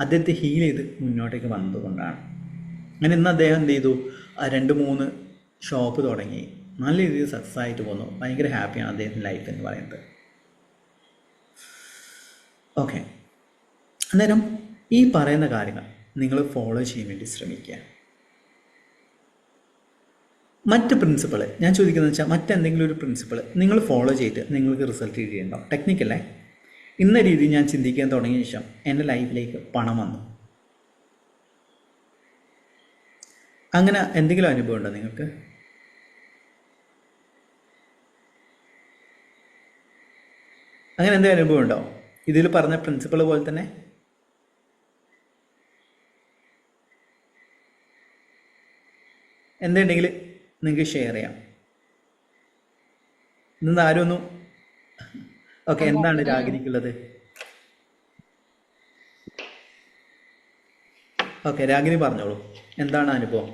അദ്ദേഹത്തെ ഹീൽ ചെയ്ത് മുന്നോട്ടേക്ക് വന്നതുകൊണ്ടാണ്. അങ്ങനെ ഇന്ന് അദ്ദേഹം എന്ത് ചെയ്തു, 2-3 ഷോപ്പ് തുടങ്ങി നല്ല രീതിയിൽ സക്സസ് ആയിട്ട് പോന്നു. ഭയങ്കര ഹാപ്പിയാണ് അദ്ദേഹത്തിൻ്റെ ലൈഫ് എന്ന് പറയുന്നത്. ഓക്കെ, അന്നേരം ഈ പറയുന്ന കാര്യങ്ങൾ നിങ്ങൾ ഫോളോ ചെയ്യാൻ വേണ്ടി ശ്രമിക്കുക. മറ്റ് പ്രിൻസിപ്പിൾ ഞാൻ ചോദിക്കുന്നത് വെച്ചാൽ മറ്റെന്തെങ്കിലും ഒരു പ്രിൻസിപ്പിൾ നിങ്ങൾ ഫോളോ ചെയ്തിട്ട് നിങ്ങൾക്ക് റിസൾട്ട് കിട്ടിയിട്ടുണ്ടോ? ടെക്നിക്കല്ലേ, ഇന്ന രീതി ഞാൻ ചിന്തിക്കാൻ തുടങ്ങിയ ശേഷം എൻ്റെ ലൈഫിലേക്ക് പണം വന്നു. അങ്ങനെ എന്തെങ്കിലും അനുഭവം ഉണ്ടോ നിങ്ങൾക്ക്? അങ്ങനെ എന്തെങ്കിലും അനുഭവം ഉണ്ടോ ഇതിൽ പറഞ്ഞ പ്രിൻസിപ്പിൾ പോലെ തന്നെ? എന്തുണ്ടെങ്കിൽ നിങ്ങൾക്ക് ഷെയർ ചെയ്യാം. ഇന്ന് ആരും ഒന്നും ഓക്കെ, എന്താണ് രാഗിനിക്കുള്ളത്? ഓക്കെ, രാഗിനി പറഞ്ഞോളൂ, എന്താണ് അനുഭവം?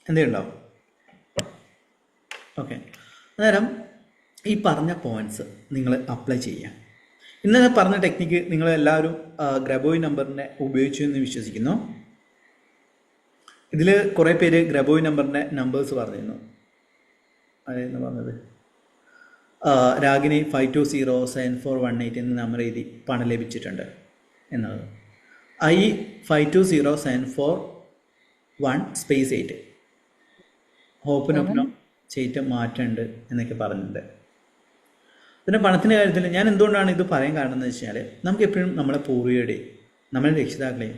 എന്തെയുണ്ടോ? ഓക്കെ, അന്നേരം ഈ പറഞ്ഞ പോയിന്റ്സ് നിങ്ങൾ അപ്ലൈ ചെയ്യാം. ഇന്നലെ പറഞ്ഞ ടെക്നിക്ക് നിങ്ങൾ എല്ലാവരും ഗ്രബോയ് നമ്പറിനെ ഉപയോഗിച്ചു എന്ന് വിശ്വസിക്കുന്നു. ഇതിൽ കുറേ പേര് ഗ്രബോയ് നമ്പറിൻ്റെ നമ്പേഴ്സ് പറഞ്ഞിരുന്നു. അതെന്ന് പറഞ്ഞത് രാഗിനി 520741 എന്ന നമ്പർ എഴുതി പണം ലഭിച്ചിട്ടുണ്ട് എന്നത്. ഈ 520741 ഹോപ്പിനൊപ്പം ചെയ്തിട്ട് മാറ്റമുണ്ട് എന്നൊക്കെ പറഞ്ഞിട്ടുണ്ട്. പിന്നെ പണത്തിൻ്റെ കാര്യത്തിൽ ഞാൻ എന്തുകൊണ്ടാണ് ഇത് പറയാൻ കാരണം എന്ന് വെച്ചാൽ നമുക്ക് എപ്പോഴും നമ്മളെ പൂർവികരുടെയും നമ്മളെ രക്ഷിതാക്കളെയും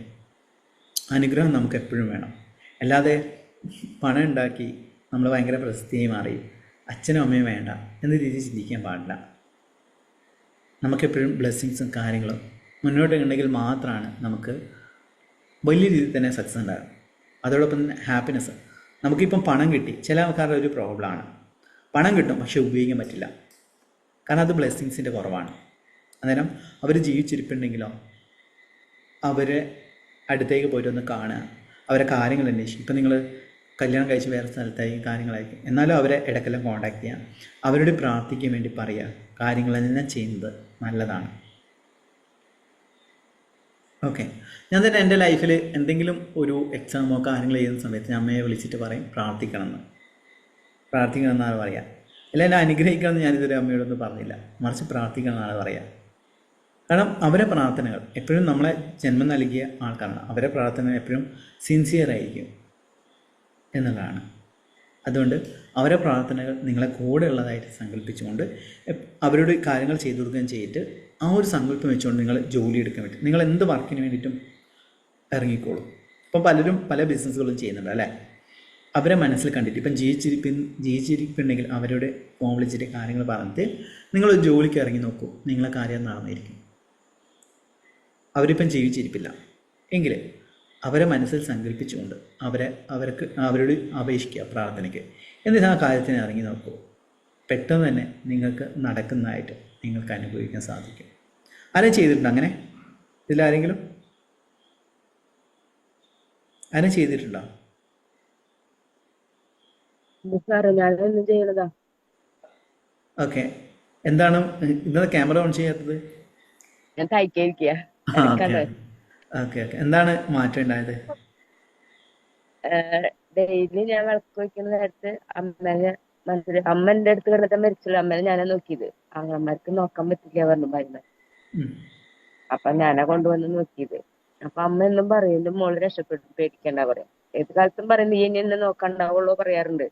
അനുഗ്രഹം നമുക്ക് എപ്പോഴും വേണം. അല്ലാതെ പണം ഉണ്ടാക്കി നമ്മൾ ഭയങ്കര പ്രശസ്തിയായി മാറി അച്ഛനും അമ്മയും വേണ്ട എന്ന രീതിയിൽ ചിന്തിക്കാൻ പാടില്ല. നമുക്കെപ്പോഴും ബ്ലെസ്സിങ്സും കാര്യങ്ങളും മുന്നോട്ട് ഉണ്ടെങ്കിൽ മാത്രമാണ് നമുക്ക് വലിയ രീതിയിൽ തന്നെ സക്സസ് ഉണ്ടാകും. അതോടൊപ്പം തന്നെ ഹാപ്പിനെസ്. നമുക്കിപ്പം പണം കിട്ടി, ചില ആൾക്കാരുടെ ഒരു പ്രോബ്ലമാണ് പണം കിട്ടും പക്ഷെ ഉപയോഗിക്കാൻ പറ്റില്ല. കാരണം അത് ബ്ലെസ്സിങ്സിൻ്റെ കുറവാണ്. അന്നേരം അവർ ജീവിച്ചിരിപ്പുണ്ടെങ്കിലോ അവരെ അടുത്തേക്ക് പോയിട്ടൊന്ന് കാണുക, അവരെ കാര്യങ്ങൾ അന്വേഷിക്കും. ഇപ്പം നിങ്ങൾ കല്യാണം കഴിച്ച് വേറെ സ്ഥലത്തായി കാര്യങ്ങളായിരിക്കും, എന്നാലും അവരെ ഇടയ്ക്കെല്ലാം കോൺടാക്ട് ചെയ്യാം, അവരോട് പ്രാർത്ഥിക്കാൻ വേണ്ടി പറയുക, കാര്യങ്ങളെല്ലാം ചെയ്യുന്നത് നല്ലതാണ്. ഓക്കെ, ഞാൻ തന്നെ എൻ്റെ ലൈഫിൽ എന്തെങ്കിലും ഒരു എക്സാമോ കാര്യങ്ങൾ ചെയ്യുന്ന സമയത്ത് ഞാൻ അമ്മയെ വിളിച്ചിട്ട് പറയും പ്രാർത്ഥിക്കണമെന്ന് എന്നാണ് പറയുക. അല്ല എന്നെ അനുഗ്രഹിക്കണമെന്ന് ഞാനിതുവരെ അമ്മയോടൊന്നും പറഞ്ഞില്ല, മറിച്ച് പ്രാർത്ഥിക്കണം എന്നാണ് പറയുക. കാരണം അവരെ പ്രാർത്ഥനകൾ എപ്പോഴും നമ്മളെ ജന്മം നൽകിയ ആൾക്കാരാണ്, അവരെ പ്രാർത്ഥന എപ്പോഴും സിൻസിയറായിരിക്കും എന്നുള്ളതാണ്. അതുകൊണ്ട് അവരെ പ്രാർത്ഥനകൾ നിങ്ങളെ കൂടെ ഉള്ളതായിട്ട് സങ്കല്പിച്ചുകൊണ്ട് അവരോട് കാര്യങ്ങൾ ചെയ്തു കൊടുക്കുകയും ചെയ്തിട്ട് ആ ഒരു സങ്കല്പം വെച്ചുകൊണ്ട് നിങ്ങൾ ജോലി എടുക്കാൻ പറ്റും. നിങ്ങൾ എന്ത് വർക്കിന് വേണ്ടിയിട്ടും ഇറങ്ങിക്കോളും. ഇപ്പം പലരും പല ബിസിനസ്സുകളും ചെയ്യുന്നുണ്ട് അല്ലേ. അവരെ മനസ്സിൽ കണ്ടിട്ട് ഇപ്പം ജീവിച്ചിരിപ്പുണ്ടെങ്കിൽ അവരുടെ ഫോൺ വിളിച്ചിട്ട് കാര്യങ്ങൾ പറഞ്ഞിട്ട് നിങ്ങളൊരു ജോലിക്ക് ഇറങ്ങി നോക്കൂ, നിങ്ങളെ കാര്യം നടന്നിരിക്കും. അവരിപ്പം ജീവിച്ചിരിപ്പില്ല എങ്കിൽ അവരെ മനസ്സിൽ സങ്കല്പിച്ചുകൊണ്ട് അവരോട് അപേക്ഷിക്കുക പ്രാർത്ഥനയ്ക്ക്, എന്നിട്ട് ആ കാര്യത്തിന് ഇറങ്ങി നോക്കൂ. പെട്ടെന്ന് തന്നെ നിങ്ങൾക്ക് നടക്കുന്നതായിട്ട് നിങ്ങൾക്ക് അനുഭവിക്കാൻ സാധിക്കും. ആരും ചെയ്തിട്ടുണ്ടോ അങ്ങനെ? ഇതിലാരെങ്കിലും ആരും ചെയ്തിട്ടുണ്ടോ? ഓക്കെ, എന്താണ് ഇന്നത്തെ ക്യാമറ ഓൺ ചെയ്യാത്തത്? ഓക്കെ, എന്താണ് മാറ്റം ഉണ്ടായത്? ഡെയിലി ഞാൻ വിളക്ക് വയ്ക്കുന്ന നേരത്ത് അമ്മ എന്റെ അടുത്ത് കിടന്നിട്ട് മരിച്ചുള്ള അമ്മനെ ഞാനാ നോക്കിയത്. ആങ്ങളമാർക്ക് നോക്കാൻ പറ്റില്ല പറഞ്ഞു മരുന്ന്. അപ്പൊ ഞാനാ കൊണ്ടുവന്ന് നോക്കിയത്. അപ്പൊ അമ്മ എന്നും പറയും എന്റെ മോള് രക്ഷപ്പെട്ടു, പേടിക്കണ്ട പറയും. ഏത് കാലത്തും പറയും നീ ഇനി എന്നെ നോക്കണ്ടാവുള്ളൂ പറയാറുണ്ട്.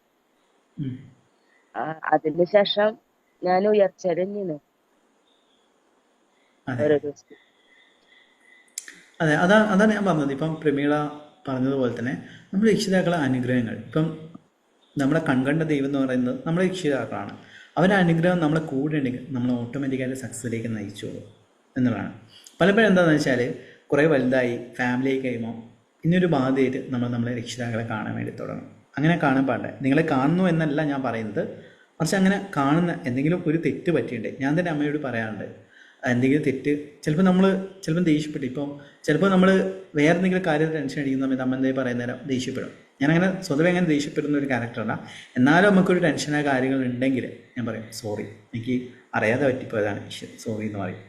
അതിന് ശേഷം ഞാൻ ഉയർച്ച തന്നെയാണ് ഓരോ ദിവസം. അതെ, അതാണ് ഞാൻ പറഞ്ഞത്. ഇപ്പം പ്രമീള പറഞ്ഞതുപോലെ തന്നെ നമ്മുടെ രക്ഷിതാക്കളെ അനുഗ്രഹങ്ങൾ, ഇപ്പം നമ്മളെ കൺകണ്ട ദൈവം എന്ന് പറയുന്നത് നമ്മുടെ രക്ഷിതാക്കളാണ്. അവരുടെ അനുഗ്രഹം നമ്മളെ കൂടെ ഉണ്ടെങ്കിൽ നമ്മൾ ഓട്ടോമാറ്റിക്കായിട്ട് സക്സസിലേക്ക് നയിച്ചോളൂ എന്നുള്ളതാണ്. പലപ്പോഴും എന്താണെന്ന് വെച്ചാൽ കുറേ വലുതായി ഫാമിലി കഴിയുമ്പോൾ ഇനിയൊരു ബാധയായിട്ട് നമ്മളെ രക്ഷിതാക്കളെ കാണാൻ വേണ്ടി തുടങ്ങും. അങ്ങനെ കാണാൻ പാടില്ല. നിങ്ങളെ കാണുന്നു എന്നല്ല ഞാൻ പറയുന്നത്, പക്ഷെ അങ്ങനെ കാണുന്ന എന്തെങ്കിലും ഒരു തെറ്റ് പറ്റിയിട്ടുണ്ട്. ഞാൻ തന്നെ അമ്മയോട് പറയാറുണ്ട്, എന്തെങ്കിലും തെറ്റ് ചിലപ്പോൾ ദേഷ്യപ്പെട്ടു. ഇപ്പോൾ ചിലപ്പോൾ നമ്മൾ വേറെ എന്തെങ്കിലും കാര്യത്തിൽ ടെൻഷൻ അടിക്കുന്ന സമയത്ത് അമ്മ എന്തെങ്കിലും പറയുന്നേരം ദേഷ്യപ്പെടും. ഞാനങ്ങനെ സ്വതവേ അങ്ങനെ ദേഷ്യപ്പെടുന്ന ഒരു ക്യാരക്ടറല്ല. എന്നാലും നമുക്കൊരു ടെൻഷനോ കാര്യങ്ങൾ ഉണ്ടെങ്കിൽ ഞാൻ പറയും സോറി, എനിക്ക് അറിയാതെ പറ്റിപ്പോയതാണ്, സോറി എന്ന് പറയും.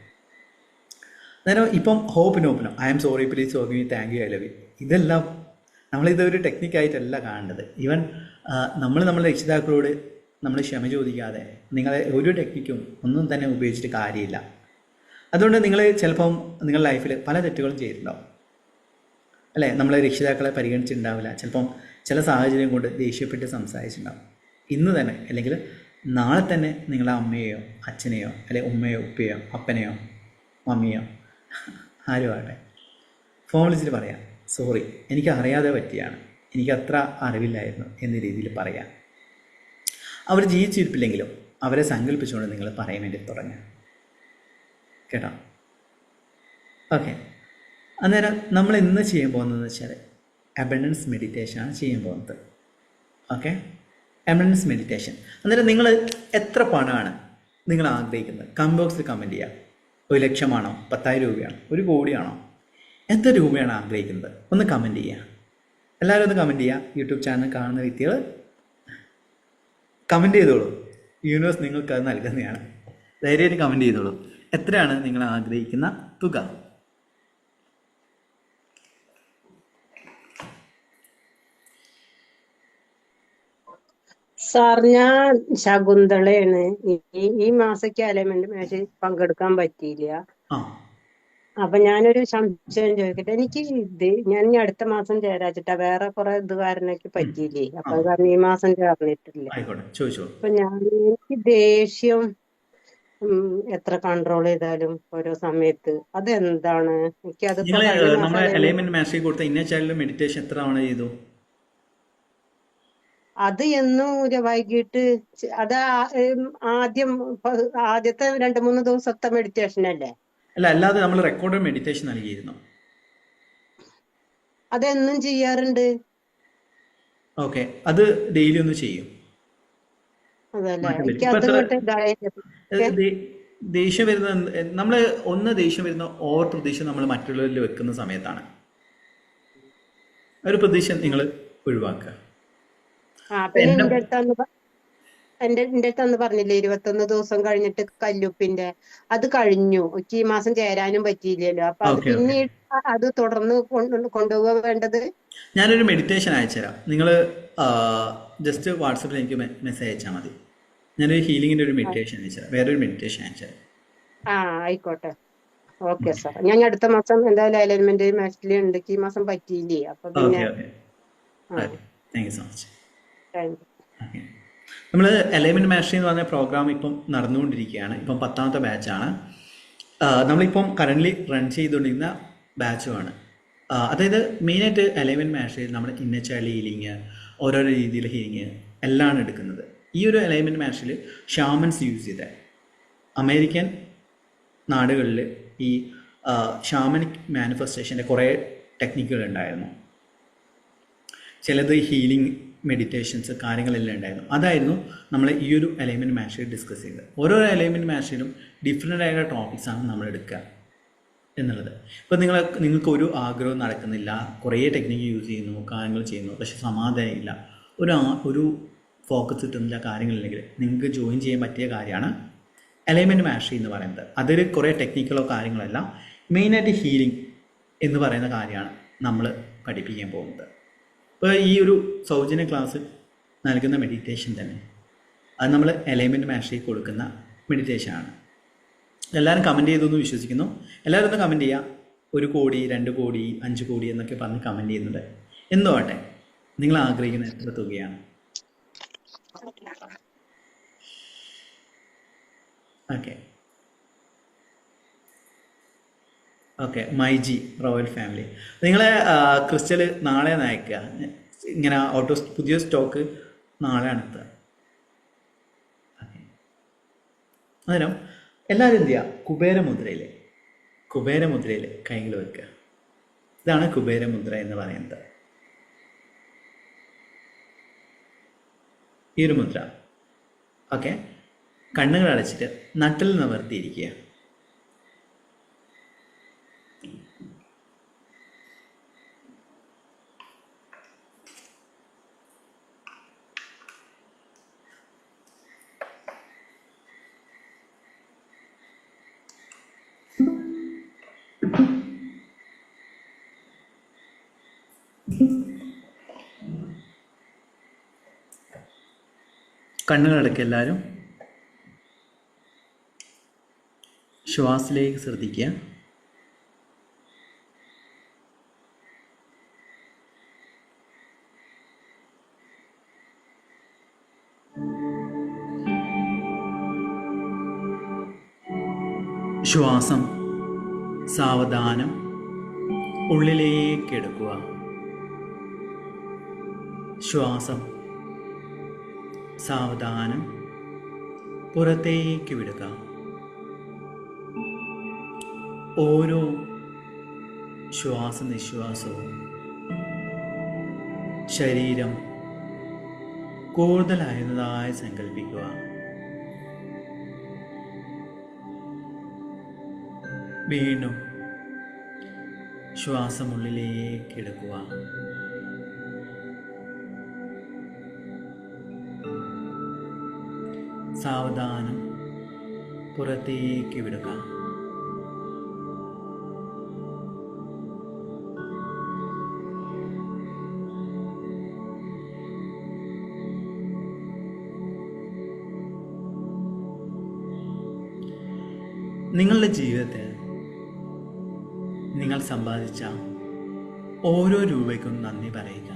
അന്നേരം ഇപ്പം ho'oponopono I am sorry, please forgive me, thank you, I love you, ഇതെല്ലാം നമ്മളിതൊരു ടെക്നിക്കായിട്ടല്ല കാണേണ്ടത്. ഈവൻ നമ്മുടെ രക്ഷിതാക്കളോട് നമ്മൾ ക്ഷമ ചോദിക്കാതെ നിങ്ങളെ ഒരു ടെക്നിക്കും ഒന്നും തന്നെ ഉപയോഗിച്ചിട്ട് കാര്യമില്ല. അതുകൊണ്ട് നിങ്ങൾ ചിലപ്പം നിങ്ങളുടെ ലൈഫിൽ പല തെറ്റുകളും ചെയ്തിട്ടുണ്ടാവും അല്ലേ. നമ്മളെ രക്ഷിതാക്കളെ പരിഗണിച്ചിട്ടുണ്ടാവില്ല. ചിലപ്പം ചില സാഹചര്യം കൊണ്ട് ദേഷ്യപ്പെട്ട് സംസാരിച്ചിട്ടുണ്ടാവും. ഇന്ന് തന്നെ അല്ലെങ്കിൽ നാളെ തന്നെ നിങ്ങളുടെ അമ്മയെയോ അച്ഛനെയോ അല്ലെങ്കിൽ ഉമ്മയോ ഉപ്പയോ അപ്പനെയോ മമ്മിയോ ആരും ആകട്ടെ ഫോൺ വിളിച്ചിട്ട് പറയാം സോറി, എനിക്ക് അറിയാതെ പറ്റിയാണ്, എനിക്ക് അത്ര അറിവില്ലായിരുന്നു എന്ന രീതിയിൽ പറയാം. അവർ ജീവിച്ചിരിപ്പില്ലെങ്കിലും അവരെ സങ്കല്പിച്ചുകൊണ്ട് നിങ്ങൾ പറയാൻ വേണ്ടി തുടങ്ങുക കേട്ടോ. ഓക്കെ, അന്നേരം നമ്മൾ ഇന്ന് ചെയ്യാൻ പോകുന്നതെന്ന് വെച്ചാൽ അബണ്ടൻസ് മെഡിറ്റേഷനാണ് ചെയ്യാൻ പോകുന്നത്. Okay, abundance meditation. അന്നേരം നിങ്ങൾ എത്ര പണമാണ് നിങ്ങൾ ആഗ്രഹിക്കുന്നത്? കമൻറ്റ് ബോക്സിൽ കമൻറ്റ് ചെയ്യുക. 1,00,000 10,000 രൂപയാണോ, 1 കോടിയാണോ, എത്ര രൂപയാണ് ആഗ്രഹിക്കുന്നത്? ഒന്ന് കമൻറ്റ് ചെയ്യുക. എല്ലാവരും ഒന്ന് കമൻറ്റ് ചെയ്യുക. യൂട്യൂബ് ചാനൽ കാണുന്ന വ്യക്തികൾ കമൻറ്റ് ചെയ്തോളൂ. യൂണിവേഴ്സ് നിങ്ങൾക്ക് അത് നൽകുന്നതാണ്. ധൈര്യമായിട്ട് കമൻറ്റ് ചെയ്തോളൂ. എത്രയാണ് നിങ്ങൾ ആഗ്രഹിക്കുന്ന തുക? സാർ, ഞാൻ ശകുന്തളയാണ്. ഈ മാസക്ക് അലൈൻമെന്റ് മാച്ച് പങ്കെടുക്കാൻ പറ്റിയില്ല. അപ്പൊ ഞാനൊരു സംശയം ചോദിക്കട്ടെ. എനിക്ക് ഞാൻ ഇനി അടുത്ത മാസം ചേരാച്ചിട്ടാ, വേറെ കുറെ ഇത് കാരണക്ക് പറ്റിയില്ലേ. അപ്പൊ അത് കാരണം ഈ മാസം ചേർന്നിട്ടില്ല. അപ്പൊ എനിക്ക് ദേഷ്യം എത്ര കൺട്രോൾ ചെയ്താലും ഓരോ സമയത്ത് അതെന്താണ്? മെഡിറ്റേഷൻ എത്ര തവണ ചെയ്തു? അത് എന്നും വൈകിട്ട് അത് ആദ്യത്തെ 2-3 ദിവസത്തെ മെഡിറ്റേഷൻ അല്ലേ? അല്ല, അല്ലാതെ നമ്മൾ റെക്കോർഡഡ് മെഡിറ്റേഷൻ നൽകിയിരുന്നു. അതെന്നും ചെയ്യാറുണ്ട്. ഓക്കെ, അത് ഡെയിലി ഒന്ന് ചെയ്യും. അതല്ലേ, മാറ്റം വരും. എനിക്ക് ഇപ്പൊ അത് എത്ര ഇങ്ങോട്ട് ദേഷ്യം വരുന്ന, നമ്മൾ ദേഷ്യം വരുന്ന ഓവർ പ്രതീക്ഷ നമ്മൾ മറ്റുള്ളവരിൽ വെക്കുന്ന സമയത്താണ്. ഒരു പ്രതീക്ഷ നിങ്ങൾ ഒഴിവാക്കുക. പിന്നെ എന്റെ അടുത്ത് പറഞ്ഞില്ലേ 21 ദിവസം കഴിഞ്ഞിട്ട് കല്ലുപ്പിന്റെ അത് കഴിഞ്ഞു. എനിക്ക് ഈ മാസം ചേരാനും പറ്റിയില്ലല്ലോ. അപ്പൊ അത് പിന്നീട് അത് തുടർന്ന് കൊണ്ടുപോകാൻ വേണ്ടത്. ഞാനൊരു മെഡിറ്റേഷൻ അയച്ചുതരാം. നിങ്ങൾ ജസ്റ്റ് വാട്സപ്പിൽ എനിക്ക് മെസ്സേജ് അയച്ചാൽ മതി. ഞാനൊരു ഹീലിംഗിന്റെ ഒരു മെഡിറ്റേഷൻ അയച്ചുതരാം, വേറൊരു മെഡിറ്റേഷൻ അയച്ചുതരാം. ആയിക്കോട്ടെ, ഓക്കെ സാർ. ഞാൻ അടുത്ത മാസം എന്തായാലും അലൈൻമെന്റ് മാച്ചിൽ ഉണ്ട്. ഈ മാസം പറ്റിയില്ലേ, അപ്പൊ പിന്നെ thank you so much. Thank you. നമ്മൾ അലൈൻമെന്റ് മാസ്റ്ററി എന്ന് പറഞ്ഞ പ്രോഗ്രാം ഇപ്പം നടന്നുകൊണ്ടിരിക്കുകയാണ്. ഇപ്പം 10ാമത്തെ ബാച്ചാണ്. നമ്മളിപ്പം കറൻ്റ്ലി റൺ ചെയ്തുകൊണ്ടിരിക്കുന്ന ബാച്ചുമാണ്. അതായത് മെയിനായിട്ട് അലൈൻമെന്റ് മാസ്റ്ററിയിൽ നമ്മൾ ഇന്നർ ചൈൽഡ് ഹീലിംഗ്, ഓരോരോ രീതിയിലെ ഹീലിംഗ് എല്ലാം എടുക്കുന്നത്. ഈ ഒരു അലൈൻമെന്റ് മാസ്റ്ററിൽ ഷാമൻസ് യൂസ് ചെയ്ത അമേരിക്കൻ നാടുകളിൽ ഈ ഷാമനിക് മാനിഫെസ്റ്റേഷൻ്റെ കുറേ ടെക്നിക്കുകൾ ഉണ്ടായിരുന്നു. ചിലത് ഹീലിംഗ് മെഡിറ്റേഷൻസ് കാര്യങ്ങളെല്ലാം ഉണ്ടായിരുന്നു. അതായിരുന്നു നമ്മൾ ഈ ഒരു അലൈൻമെന്റ് മാസ്റ്ററിൽ ഡിസ്കസ് ചെയ്തത്. ഓരോ അലൈൻമെന്റ് മാസ്റ്ററിലും ഡിഫറെൻ്റ് ആയ ടോപ്പിക്സാണ് നമ്മൾ എടുക്കുക എന്നുള്ളത്. ഇപ്പോൾ നിങ്ങൾക്ക് ഒരു ആഗ്രഹവും നടക്കുന്നില്ല, കുറേ ടെക്നിക്ക് യൂസ് ചെയ്യുന്നു, കാര്യങ്ങൾ ചെയ്യുന്നു, പക്ഷെ സമാധാനം ഇല്ല, ഒരു ഫോക്കസ് കിട്ടുന്നില്ല, കാര്യങ്ങളില്ലെങ്കിൽ നിങ്ങൾക്ക് ജോയിൻ ചെയ്യാൻ പറ്റിയ കാര്യമാണ് അലൈൻമെന്റ് മാസ്റ്ററി എന്ന് പറയുന്നത്. അതിൽ കുറേ ടെക്നിക്കുകളോ കാര്യങ്ങളല്ല, മെയിനായിട്ട് ഹീലിംഗ് എന്ന് പറയുന്ന കാര്യമാണ് നമ്മൾ പഠിപ്പിക്കാൻ പോകുന്നത്. ഇപ്പോൾ ഈ ഒരു സൗജന്യ ക്ലാസ് നൽകുന്ന മെഡിറ്റേഷൻ തന്നെ അത് നമ്മൾ അലൈൻമെന്റ് മാസ്റ്ററി കൊടുക്കുന്ന മെഡിറ്റേഷനാണ്. എല്ലാവരും കമൻറ്റ് ചെയ്തെന്ന് വിശ്വസിക്കുന്നു. എല്ലാവരും ഒന്ന് കമൻറ്റ് ചെയ്യുക. 1 കോടി 2 കോടി 5 കോടി എന്നൊക്കെ പറഞ്ഞ് കമൻറ്റ് ചെയ്യുന്നുണ്ട്. എന്തുവാട്ടെ, നിങ്ങൾ ആഗ്രഹിക്കുന്ന എത്ര തുകയാണ്? ഓക്കെ മൈജി റോയൽ ഫാമിലി, നിങ്ങളെ ക്രിസ്റ്റൽ നാളെ അയക്കുക. ഇങ്ങനെ പുതിയ സ്റ്റോക്ക് നാളെ എത്തുക. അന്നേരം എല്ലാവരും എന്ത് ചെയ്യുക, കുബേരമുദ്രയിൽ കൈകൾ വെക്കുക. ഇതാണ് കുബേരമുദ്ര എന്ന് പറയുന്നത്. ഈ ഒരു മുദ്ര. ഓക്കെ, കണ്ണുകൾ അടച്ചിട്ട് നട്ടിൽ നിവർത്തിയിരിക്കുക. കണ്ണുകളടയ്ക്കുക. എല്ലാവരും ശ്വാസത്തിലേക്ക് ശ്രദ്ധിക്കുക. ശ്വാസം സാവധാനം ഉള്ളിലേക്ക് എടുക്കുക. ശ്വാസം സാവധാനം പുറത്തേക്ക് വിടുക. ഓരോ ശ്വാസനിശ്വാസവും ശരീരം കൂടുതലായതായി സങ്കല്പിക്കുക. വീണ്ടും ശ്വാസം ഉള്ളിലേക്ക് എടുക്കുക. സാവധാനം പുറത്തേക്ക് വിടുക. നിങ്ങളുടെ ജീവിതത്തിൽ നിങ്ങൾ സമ്പാദിച്ച ഓരോ രൂപയ്ക്കും നന്ദി പറയുക.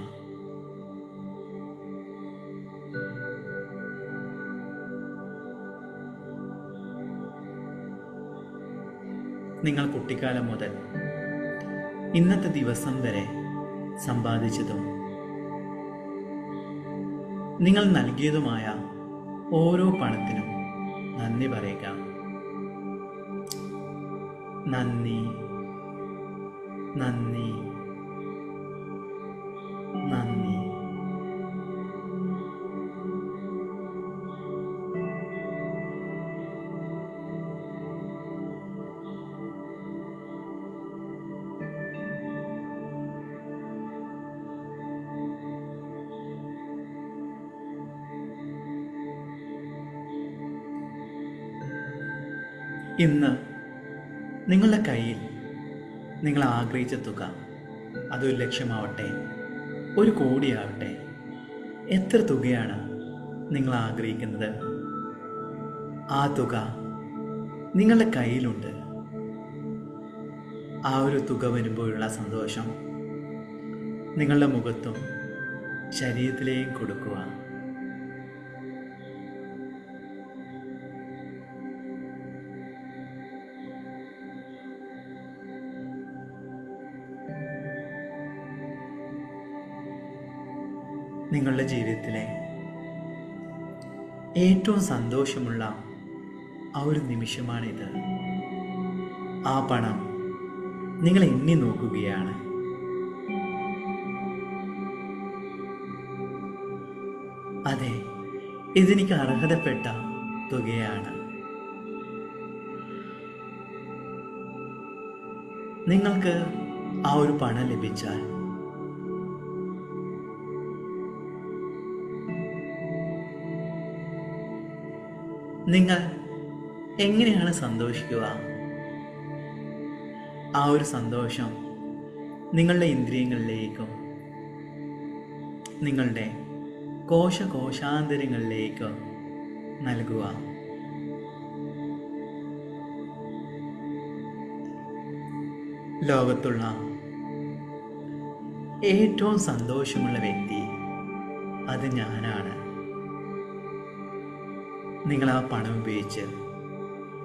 നിങ്ങൾ കുട്ടിക്കാലം മുതൽ ഇന്നത്തെ ദിവസം വരെ സമ്പാദിച്ചതും നിങ്ങൾ നൽകിയതുമായ ഓരോ പണത്തിനും നന്ദി പറയുക. നന്ദി, നന്ദി, നന്ദി. ഇന്ന് നിങ്ങളുടെ കയ്യിൽ നിങ്ങൾ ആഗ്രഹിച്ച തുക, അതൊരു ലക്ഷമാവട്ടെ, 1 കോടിയാവട്ടെ, എത്ര തുകയാണ് നിങ്ങൾ ആഗ്രഹിക്കുന്നത്, ആ തുക നിങ്ങളുടെ കയ്യിലുണ്ട്. ആ ഒരു തുക വരുമ്പോഴുള്ള സന്തോഷം നിങ്ങളുടെ മുഖത്തും ശരീരത്തിലേക്കും കൊടുക്കുക. നിങ്ങളുടെ ജീവിതത്തിലെ ഏറ്റവും സന്തോഷമുള്ള ആ ഒരു നിമിഷമാണിത്. ആ പണം നിങ്ങൾ എണ്ണി നോക്കുകയാണ്. അതെ, ഇതെനിക്ക് അർഹതപ്പെട്ട തുകയാണ്. നിങ്ങൾക്ക് ആ ഒരു പണം ലഭിച്ചാൽ നിങ്ങൾ എങ്ങനെയാണ് സന്തോഷിക്കുക? ആ ഒരു സന്തോഷം നിങ്ങളുടെ ഇന്ദ്രിയങ്ങളിലേക്കും നിങ്ങളുടെ കോശാന്തരങ്ങളിലേക്കും നൽകുക. ലോകത്തുള്ള ഏറ്റവും സന്തോഷമുള്ള വ്യക്തി അത് ഞാനാണ്. നിങ്ങൾ ആ പണം ഉപയോഗിച്ച്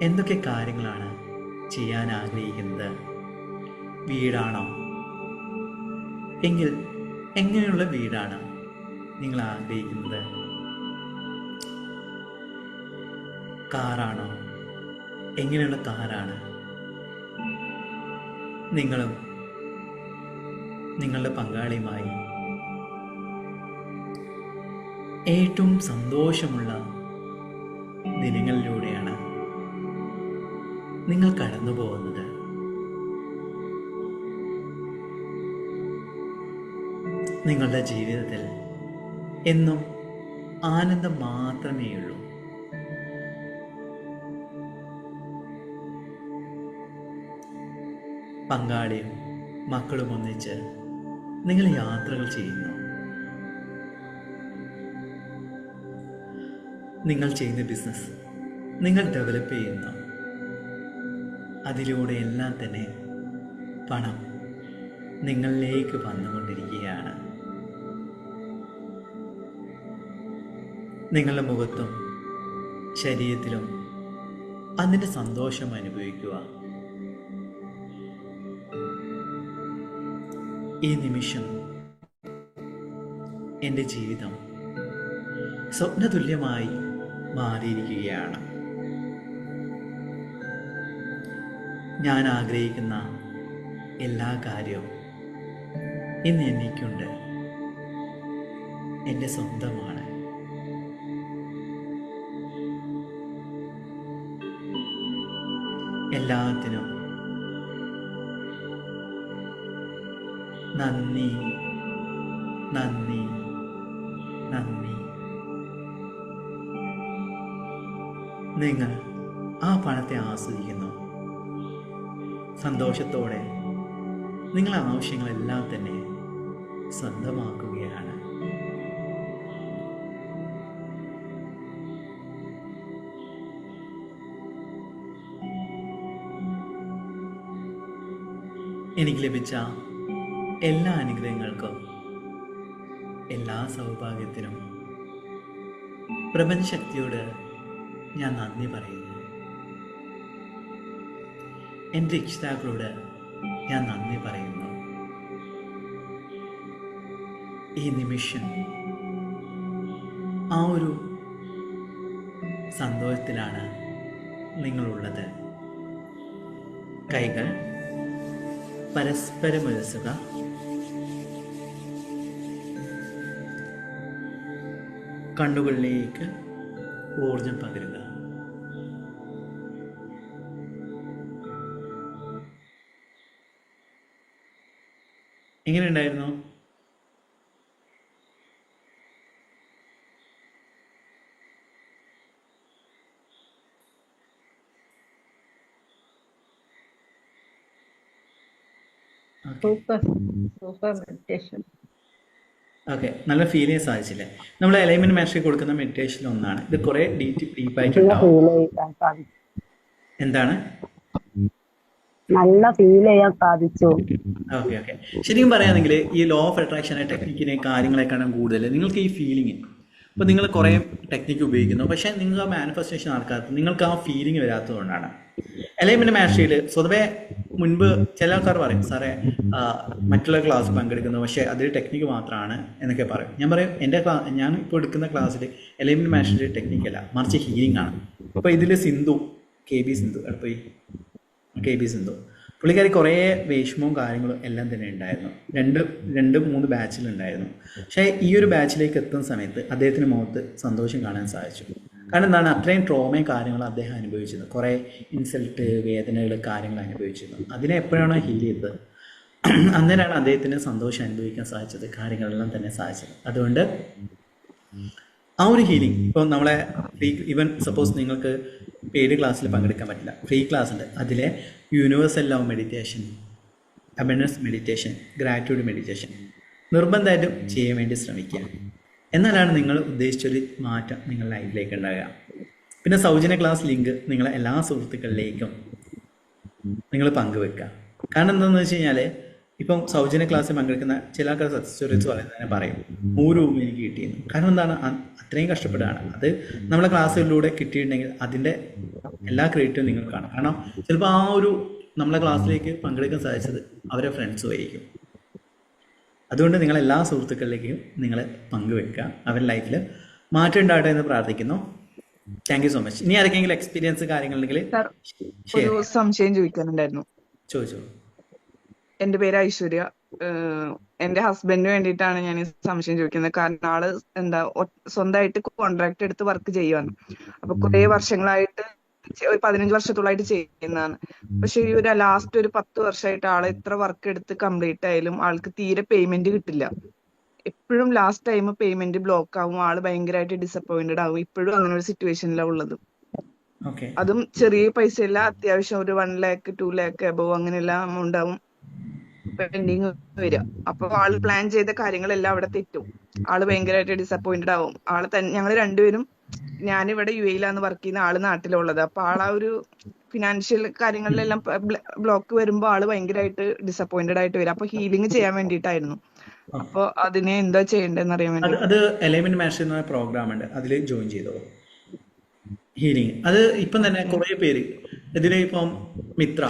എന്തൊക്കെ കാര്യങ്ങളാണ് ചെയ്യാൻ ആഗ്രഹിക്കുന്നത്? വീടാണോ? എങ്കിൽ എങ്ങനെയുള്ള വീടാണ് നിങ്ങൾ ആഗ്രഹിക്കുന്നത്? കാറാണോ? എങ്ങനെയുള്ള കാറാണ്? നിങ്ങളും നിങ്ങളുടെ പങ്കാളിയുമായി ഏറ്റവും സന്തോഷമുള്ള ദിനങ്ങളിലൂടെയാണ് നിങ്ങൾ കടന്നു പോകുന്നത്. നിങ്ങളുടെ ജീവിതത്തിൽ എന്നും ആനന്ദം മാത്രമേ ഉള്ളൂ. പങ്കാളിയും മക്കളും ഒന്നിച്ച് നിങ്ങൾ യാത്രകൾ ചെയ്യുന്നു. നിങ്ങൾ ചെയ്യുന്ന ബിസിനസ് നിങ്ങൾ ഡെവലപ്പ് ചെയ്യുന്നു. അതിലൂടെ എല്ലാം തന്നെ പണം നിങ്ങളിലേക്ക് വന്നുകൊണ്ടിരിക്കുകയാണ്. നിങ്ങളുടെ മുഖത്തും ശരീരത്തിലും അതിൻ്റെ സന്തോഷം അനുഭവിക്കുക. ഈ നിമിഷം എൻ്റെ ജീവിതം സ്വപ്നതുല്യമായി മാറിയിരിക്കുകയാണ്. ഞാൻ ആഗ്രഹിക്കുന്ന എല്ലാ കാര്യവും ഇന്ന് എനിക്കുണ്ട്. എൻ്റെ സ്വന്തമാണ്. എല്ലാത്തിനും നന്ദി, നന്ദി, നന്ദി. നിങ്ങൾ ആ പണത്തെ ആസ്വദിക്കുന്നു. സന്തോഷത്തോടെ നിങ്ങളുടെ ആവശ്യങ്ങളെല്ലാം തന്നെ സ്വന്തമാക്കുകയാണ്. എനിക്ക് ലഭിച്ച എല്ലാ അനുഗ്രഹങ്ങൾക്കും എല്ലാ സൗഭാഗ്യത്തിനും പ്രപഞ്ചശക്തിയോട് ഞാൻ നന്ദി പറയുന്നു. എൻ്റെ രക്ഷിതാക്കളോട് ഞാൻ നന്ദി പറയുന്നു. ഈ നിമിഷം ആ ഒരു സന്തോഷത്തിലാണ് നിങ്ങളുള്ളത്. കൈകൾ പരസ്പരം ഉരസുക. കണ്ണുകളിലേക്ക് ഊർജം പകരുക. എങ്ങനെയുണ്ടായിരുന്നു? Super super meditation. ഓക്കെ, നല്ല ഫീൽ ചെയ്യാൻ സാധിച്ചില്ലേ? നമ്മൾ അലൈൻമെന്റ് മാസ്റ്ററി കൊടുക്കുന്ന മെഡിറ്റേഷൻ ഒന്നാണ് ഇത്. കുറെ ഡീപ്പായിട്ടുണ്ടാവും. എന്താണ്? നല്ല ഫീൽ ചെയ്യാൻ സാധിച്ചു. ഓക്കെ ഓക്കെ, ശരിക്കും പറയുകയാണെങ്കിൽ ഈ ലോ ഓഫ് അട്രാക്ഷൻ ടെക്നിക്കിനെ കാര്യങ്ങളെക്കാളും കൂടുതൽ നിങ്ങൾക്ക് ഈ ഫീലിംഗ്, ഇപ്പോൾ നിങ്ങൾ കുറേ ടെക്നിക്ക് ഉപയോഗിക്കുന്നു, പക്ഷേ നിങ്ങൾ ആ മാനിഫെസ്റ്റേഷൻ ആൾക്കാർക്ക് നിങ്ങൾക്ക് ആ ഫീലിംഗ് വരാത്തതുകൊണ്ടാണ്. അലൈൻമെന്റ് മാസ്റ്ററിയിൽ സ്വതവേ മുൻപ് ചില ആൾക്കാർ പറയും, സാറേ മറ്റുള്ള ക്ലാസ് പങ്കെടുക്കുന്നു പക്ഷേ അതിൽ ടെക്നിക്ക് മാത്രമാണ് എന്നൊക്കെ പറയും. ഞാൻ പറയും, ഞാൻ ഇപ്പോൾ എടുക്കുന്ന ക്ലാസ്സിൽ അലൈൻമെന്റ് മാസ്റ്ററി ടെക്നിക്കല്ല, മറിച്ച് ഹീലിംഗ് ആണ്. ഇപ്പോൾ ഇതിൽ സിന്ധു KB സിന്ധു പുള്ളിക്കാരി കുറേ വിഷമവും കാര്യങ്ങളും എല്ലാം തന്നെ ഉണ്ടായിരുന്നു. രണ്ട് മൂന്ന് ബാച്ചിലുണ്ടായിരുന്നു. പക്ഷേ ഈ ഒരു ബാച്ചിലേക്ക് എത്തുന്ന സമയത്ത് അദ്ദേഹത്തിന് മുഖത്ത് സന്തോഷം കാണാൻ സാധിച്ചു. കാരണം എന്താണ്, അത്രയും ട്രോമയും കാര്യങ്ങളും അദ്ദേഹം അനുഭവിച്ചിരുന്നു. കുറേ ഇൻസൾട്ട്, വേദനകൾ, കാര്യങ്ങൾ അനുഭവിച്ചിരുന്നു. അതിനെ എപ്പോഴാണോ ഹീൽ ചെയ്തത് അന്നേരമാണ് അദ്ദേഹത്തിന് സന്തോഷം അനുഭവിക്കാൻ സാധിച്ചത്, കാര്യങ്ങളെല്ലാം തന്നെ സാധിച്ചത്. അതുകൊണ്ട് ആ ഒരു ഹീലിംഗ് ഇപ്പോൾ നമ്മളെ ഈവൻ സപ്പോസ് നിങ്ങൾക്ക് പെയ്ഡ് ക്ലാസ്സിൽ പങ്കെടുക്കാൻ പറ്റില്ല, ഫ്രീ ക്ലാസ് ഉണ്ട്. അതിലെ universal love meditation, abundance meditation, gratitude meditation നിർബന്ധമായിട്ടും ചെയ്യാൻ വേണ്ടി ശ്രമിക്കുക. എന്നാലാണ് നിങ്ങൾ ഉദ്ദേശിച്ചൊരു മാറ്റം നിങ്ങളുടെ ലൈഫിലേക്ക് ഉണ്ടാകുക. പിന്നെ സൗജന്യ ക്ലാസ് ലിങ്ക് നിങ്ങളെ എല്ലാ സുഹൃത്തുക്കളിലേക്കും നിങ്ങൾ പങ്കുവെക്കുക. കാരണം എന്താണെന്ന് വെച്ച് കഴിഞ്ഞാൽ ഇപ്പം സൗജന്യ ക്ലാസ്സിൽ പങ്കെടുക്കുന്ന ചില ആൾക്കാർ സക്സസ് പറയുന്നത് തന്നെ പറയും 100 രൂപ എനിക്ക് കിട്ടിയിരുന്നു. കാരണം എന്താണ്, അത്രയും കഷ്ടപ്പെടുകയാണ്. അത് നമ്മളെ ക്ലാസ്സുകളിലൂടെ കിട്ടിയിട്ടുണ്ടെങ്കിൽ അതിൻ്റെ എല്ലാ ക്രെഡിറ്റും നിങ്ങൾക്കാണ്. കാരണം ചിലപ്പോൾ ആ ഒരു നമ്മളെ ക്ലാസ്സിലേക്ക് പങ്കെടുക്കാൻ സാധിച്ചത് അവരെ ഫ്രണ്ട്സും ആയിരിക്കും. അതുകൊണ്ട് നിങ്ങൾ എല്ലാ സുഹൃത്തുക്കളിലേക്കും നിങ്ങൾ പങ്കുവെക്കുക. അവരുടെ ലൈഫിൽ മാറ്റം ഉണ്ടാകട്ടെ എന്ന് പ്രാർത്ഥിക്കുന്നു. Thank you so much. ഇനി ആർക്കെങ്കിലും എക്സ്പീരിയൻസ് കാര്യങ്ങളുണ്ടെങ്കിൽ ഒരു സംശയം ചോദിക്കാനുണ്ടായിരുന്നു. ചോദിച്ചോ. എന്റെ പേര് ഐശ്വര്യ. എന്റെ ഹസ്ബൻഡിന് വേണ്ടിയിട്ടാണ് ഞാൻ ഈ സംശയം ചോദിക്കുന്നത്. കാരണം ആള് സ്വന്തമായിട്ട് കോൺട്രാക്ട് എടുത്ത് വർക്ക് ചെയ്യുവാണ്. അപ്പൊ കുറെ വർഷങ്ങളായിട്ട് ഒരു 15 വർഷത്തോളായിട്ട് ചെയ്യുന്നതാണ്. പക്ഷെ ഈ ഒരു ലാസ്റ്റ് ഒരു 10 വർഷമായിട്ട് ആള് എത്ര വർക്ക് എടുത്ത് കംപ്ലീറ്റ് ആയാലും ആൾക്ക് തീരെ പേയ്മെന്റ് കിട്ടില്ല. എപ്പോഴും ലാസ്റ്റ് ടൈം പേയ്മെന്റ് ബ്ലോക്ക് ആവും. ആള് ഭയങ്കരമായിട്ട് ഡിസപ്പോയിന്റഡ് ആവും. ഇപ്പോഴും അങ്ങനെ ഒരു സിറ്റുവേഷനിലാണ് ഉള്ളത്. അതും ചെറിയ പൈസയല്ല, അത്യാവശ്യം ഒരു 1 lakh 2 lakh അബവ് അങ്ങനെയെല്ലാം എമൗണ്ട് ആവും പെൻഡിങ് വരിക. അപ്പൊ ആള് പ്ലാൻ ചെയ്ത കാര്യങ്ങളെല്ലാം അവിടെ തെറ്റും. ആള് ഭയങ്കരമായിട്ട് ഡിസപ്പോയിന്റഡ് ആവും. ഞങ്ങൾ രണ്ടുപേരും, ഞാനിവിടെ UAE വർക്ക് ചെയ്യുന്ന, ആള് നാട്ടിലുള്ളത്. അപ്പൊ ആളാ ഒരു ഫിനാൻഷ്യൽ കാര്യങ്ങളിലെല്ലാം ബ്ലോക്ക് വരുമ്പോ ആള് ഭയങ്കരമായിട്ട് ഡിസപ്പോയിന്റഡ് ആയിട്ട് വരും. അപ്പൊ ഹീലിംഗ് ചെയ്യാൻ വേണ്ടിയിട്ടായിരുന്നു. അപ്പൊ അതിന് എന്താ ചെയ്യേണ്ടതെന്ന് അറിയാൻ വേണ്ടി. അത് അലൈൻമെന്റ് മാസ്റ്റർ എന്ന പ്രോഗ്രാം ഉണ്ട്, അതിൽ ജോയിൻ ചെയ്തോ ഹീലിംഗ്. അത് ഇപ്പം തന്നെ കുറേ പേര് ഇതിൽ ഇപ്പം മിത്ര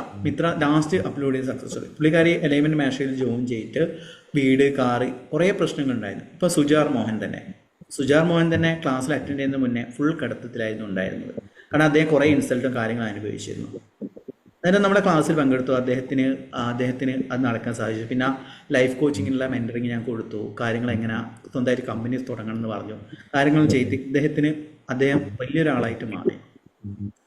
ലാസ്റ്റ് അപ്ലോഡ് ചെയ്ത് സക്സസ്ഫുൾ. പുള്ളിക്കാരി അലൈൻമെന്റ് മാസ്റ്ററിൽ ജോയിൻ ചെയ്തിട്ട് വീട്, കാറ്, കുറേ പ്രശ്നങ്ങളുണ്ടായിരുന്നു. ഇപ്പം സുജാർ മോഹൻ തന്നെ ക്ലാസ്സിൽ അറ്റൻഡ് ചെയ്യുന്നതിന് മുന്നേ ഫുൾ കിടത്തത്തിലായിരുന്നു ഉണ്ടായിരുന്നത്. കാരണം അദ്ദേഹം കുറേ ഇൻസൾട്ടും കാര്യങ്ങളും അനുഭവിച്ചിരുന്നു. അന്നേരം നമ്മുടെ ക്ലാസ്സിൽ പങ്കെടുത്തു. അദ്ദേഹത്തിന് അത് നടക്കാൻ സാധിച്ചു. പിന്നെ ലൈഫ് കോച്ചിങ്ങിനുള്ള മെൻറ്ററിങ് ഞാൻ കൊടുത്തു. കാര്യങ്ങൾ എങ്ങനെ സ്വന്തമായിട്ട് കമ്പനീസ് തുടങ്ങണം എന്ന് പറഞ്ഞു. കാര്യങ്ങൾ ചെയ്ത് അദ്ദേഹം വലിയൊരാളായിട്ട് മാറി.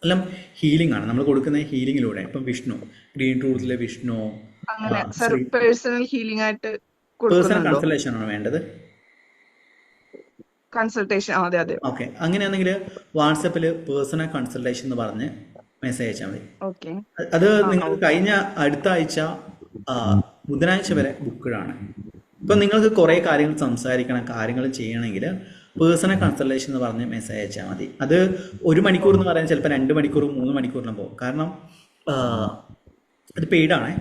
എല്ലാം ഹീലിംഗ് ആണ് നമ്മൾ കൊടുക്കുന്ന ഹീലിംഗിലൂടെ. ഇപ്പം വിഷ്ണു, ഗ്രീൻ ട്രൂത്തിലെ വിഷ്ണു, പേഴ്സണൽ ഹീലിംഗ് ആയിട്ട് പേഴ്സണൽ കൺസൾട്ടേഷൻ ആണ് വേണ്ടത്. കൺസൾട്ടേഷൻ, അതെ അതെ. ഓക്കെ, അങ്ങനെയാണെങ്കിൽ വാട്സപ്പിൽ പേഴ്സണൽ കൺസൾട്ടേഷൻ എന്ന് പറഞ്ഞ് മെസ്സേജ് അയച്ചാൽ മതി. അത് നിങ്ങൾ അടുത്ത ആഴ്ച ബുധനാഴ്ച വരെ ബുക്ക്ഡാണ്. ഇപ്പം നിങ്ങൾക്ക് കുറേ കാര്യങ്ങൾ സംസാരിക്കണം, കാര്യങ്ങൾ ചെയ്യണമെങ്കിൽ പേഴ്സണൽ കൺസൾട്ടേഷൻ എന്ന് പറഞ്ഞ് മെസ്സേജ് അയച്ചാൽ മതി. അത് 1 മണിക്കൂർ എന്ന് പറയാൻ ചിലപ്പോൾ 2 മണിക്കൂർ 3 മണിക്കൂറിനും പോകും. കാരണം അത് പെയ്ഡാണേ.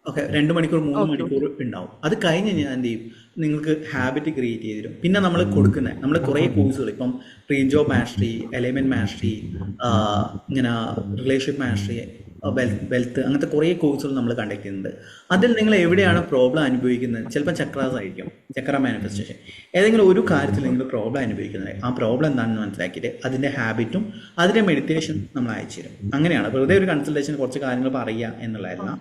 ഓക്കെ, 2 മണിക്കൂർ 3 മണിക്കൂർ ഉണ്ടാവും. അത് കഴിഞ്ഞ് ഞാൻ എന്ത് ചെയ്യും, നിങ്ങൾക്ക് ഹാബിറ്റ് ക്രിയേറ്റ് ചെയ്ത് തരും. പിന്നെ നമ്മൾ കുറേ കോഴ്സുകൾ, ഇപ്പം ഡ്രീം ജോബ് മാസ്റ്ററി, എലൈൻമെന്റ് മാസ്റ്ററി, ഇങ്ങനെ റിലേഷൻഷിപ്പ് മാസ്റ്ററി, വെൽത്ത് അങ്ങനത്തെ കുറേ കോഴ്സുകൾ നമ്മൾ കണ്ടക്ട് ചെയ്യുന്നുണ്ട്. അതിൽ നിങ്ങൾ എവിടെയാണ് പ്രോബ്ലം അനുഭവിക്കുന്നത്? ചിലപ്പോൾ ചക്രാസ് ആയിരിക്കും, ചക്ര മാനിഫെസ്റ്റേഷൻ. ഏതെങ്കിലും ഒരു കാര്യത്തിൽ നിങ്ങൾ പ്രോബ്ലം അനുഭവിക്കുന്നത്, ആ പ്രോബ്ലം എന്താണെന്ന് മനസ്സിലാക്കിയിട്ട് അതിൻ്റെ ഹാബിറ്റും അതിൻ്റെ മെഡിറ്റേഷൻ നമ്മൾ അയച്ചു തരും. അങ്ങനെയാണ് വെറുതെ ഒരു കൺസൾട്ടേഷൻ കുറച്ച് കാര്യങ്ങൾ പറയുക എന്നുള്ളതായിരുന്നു.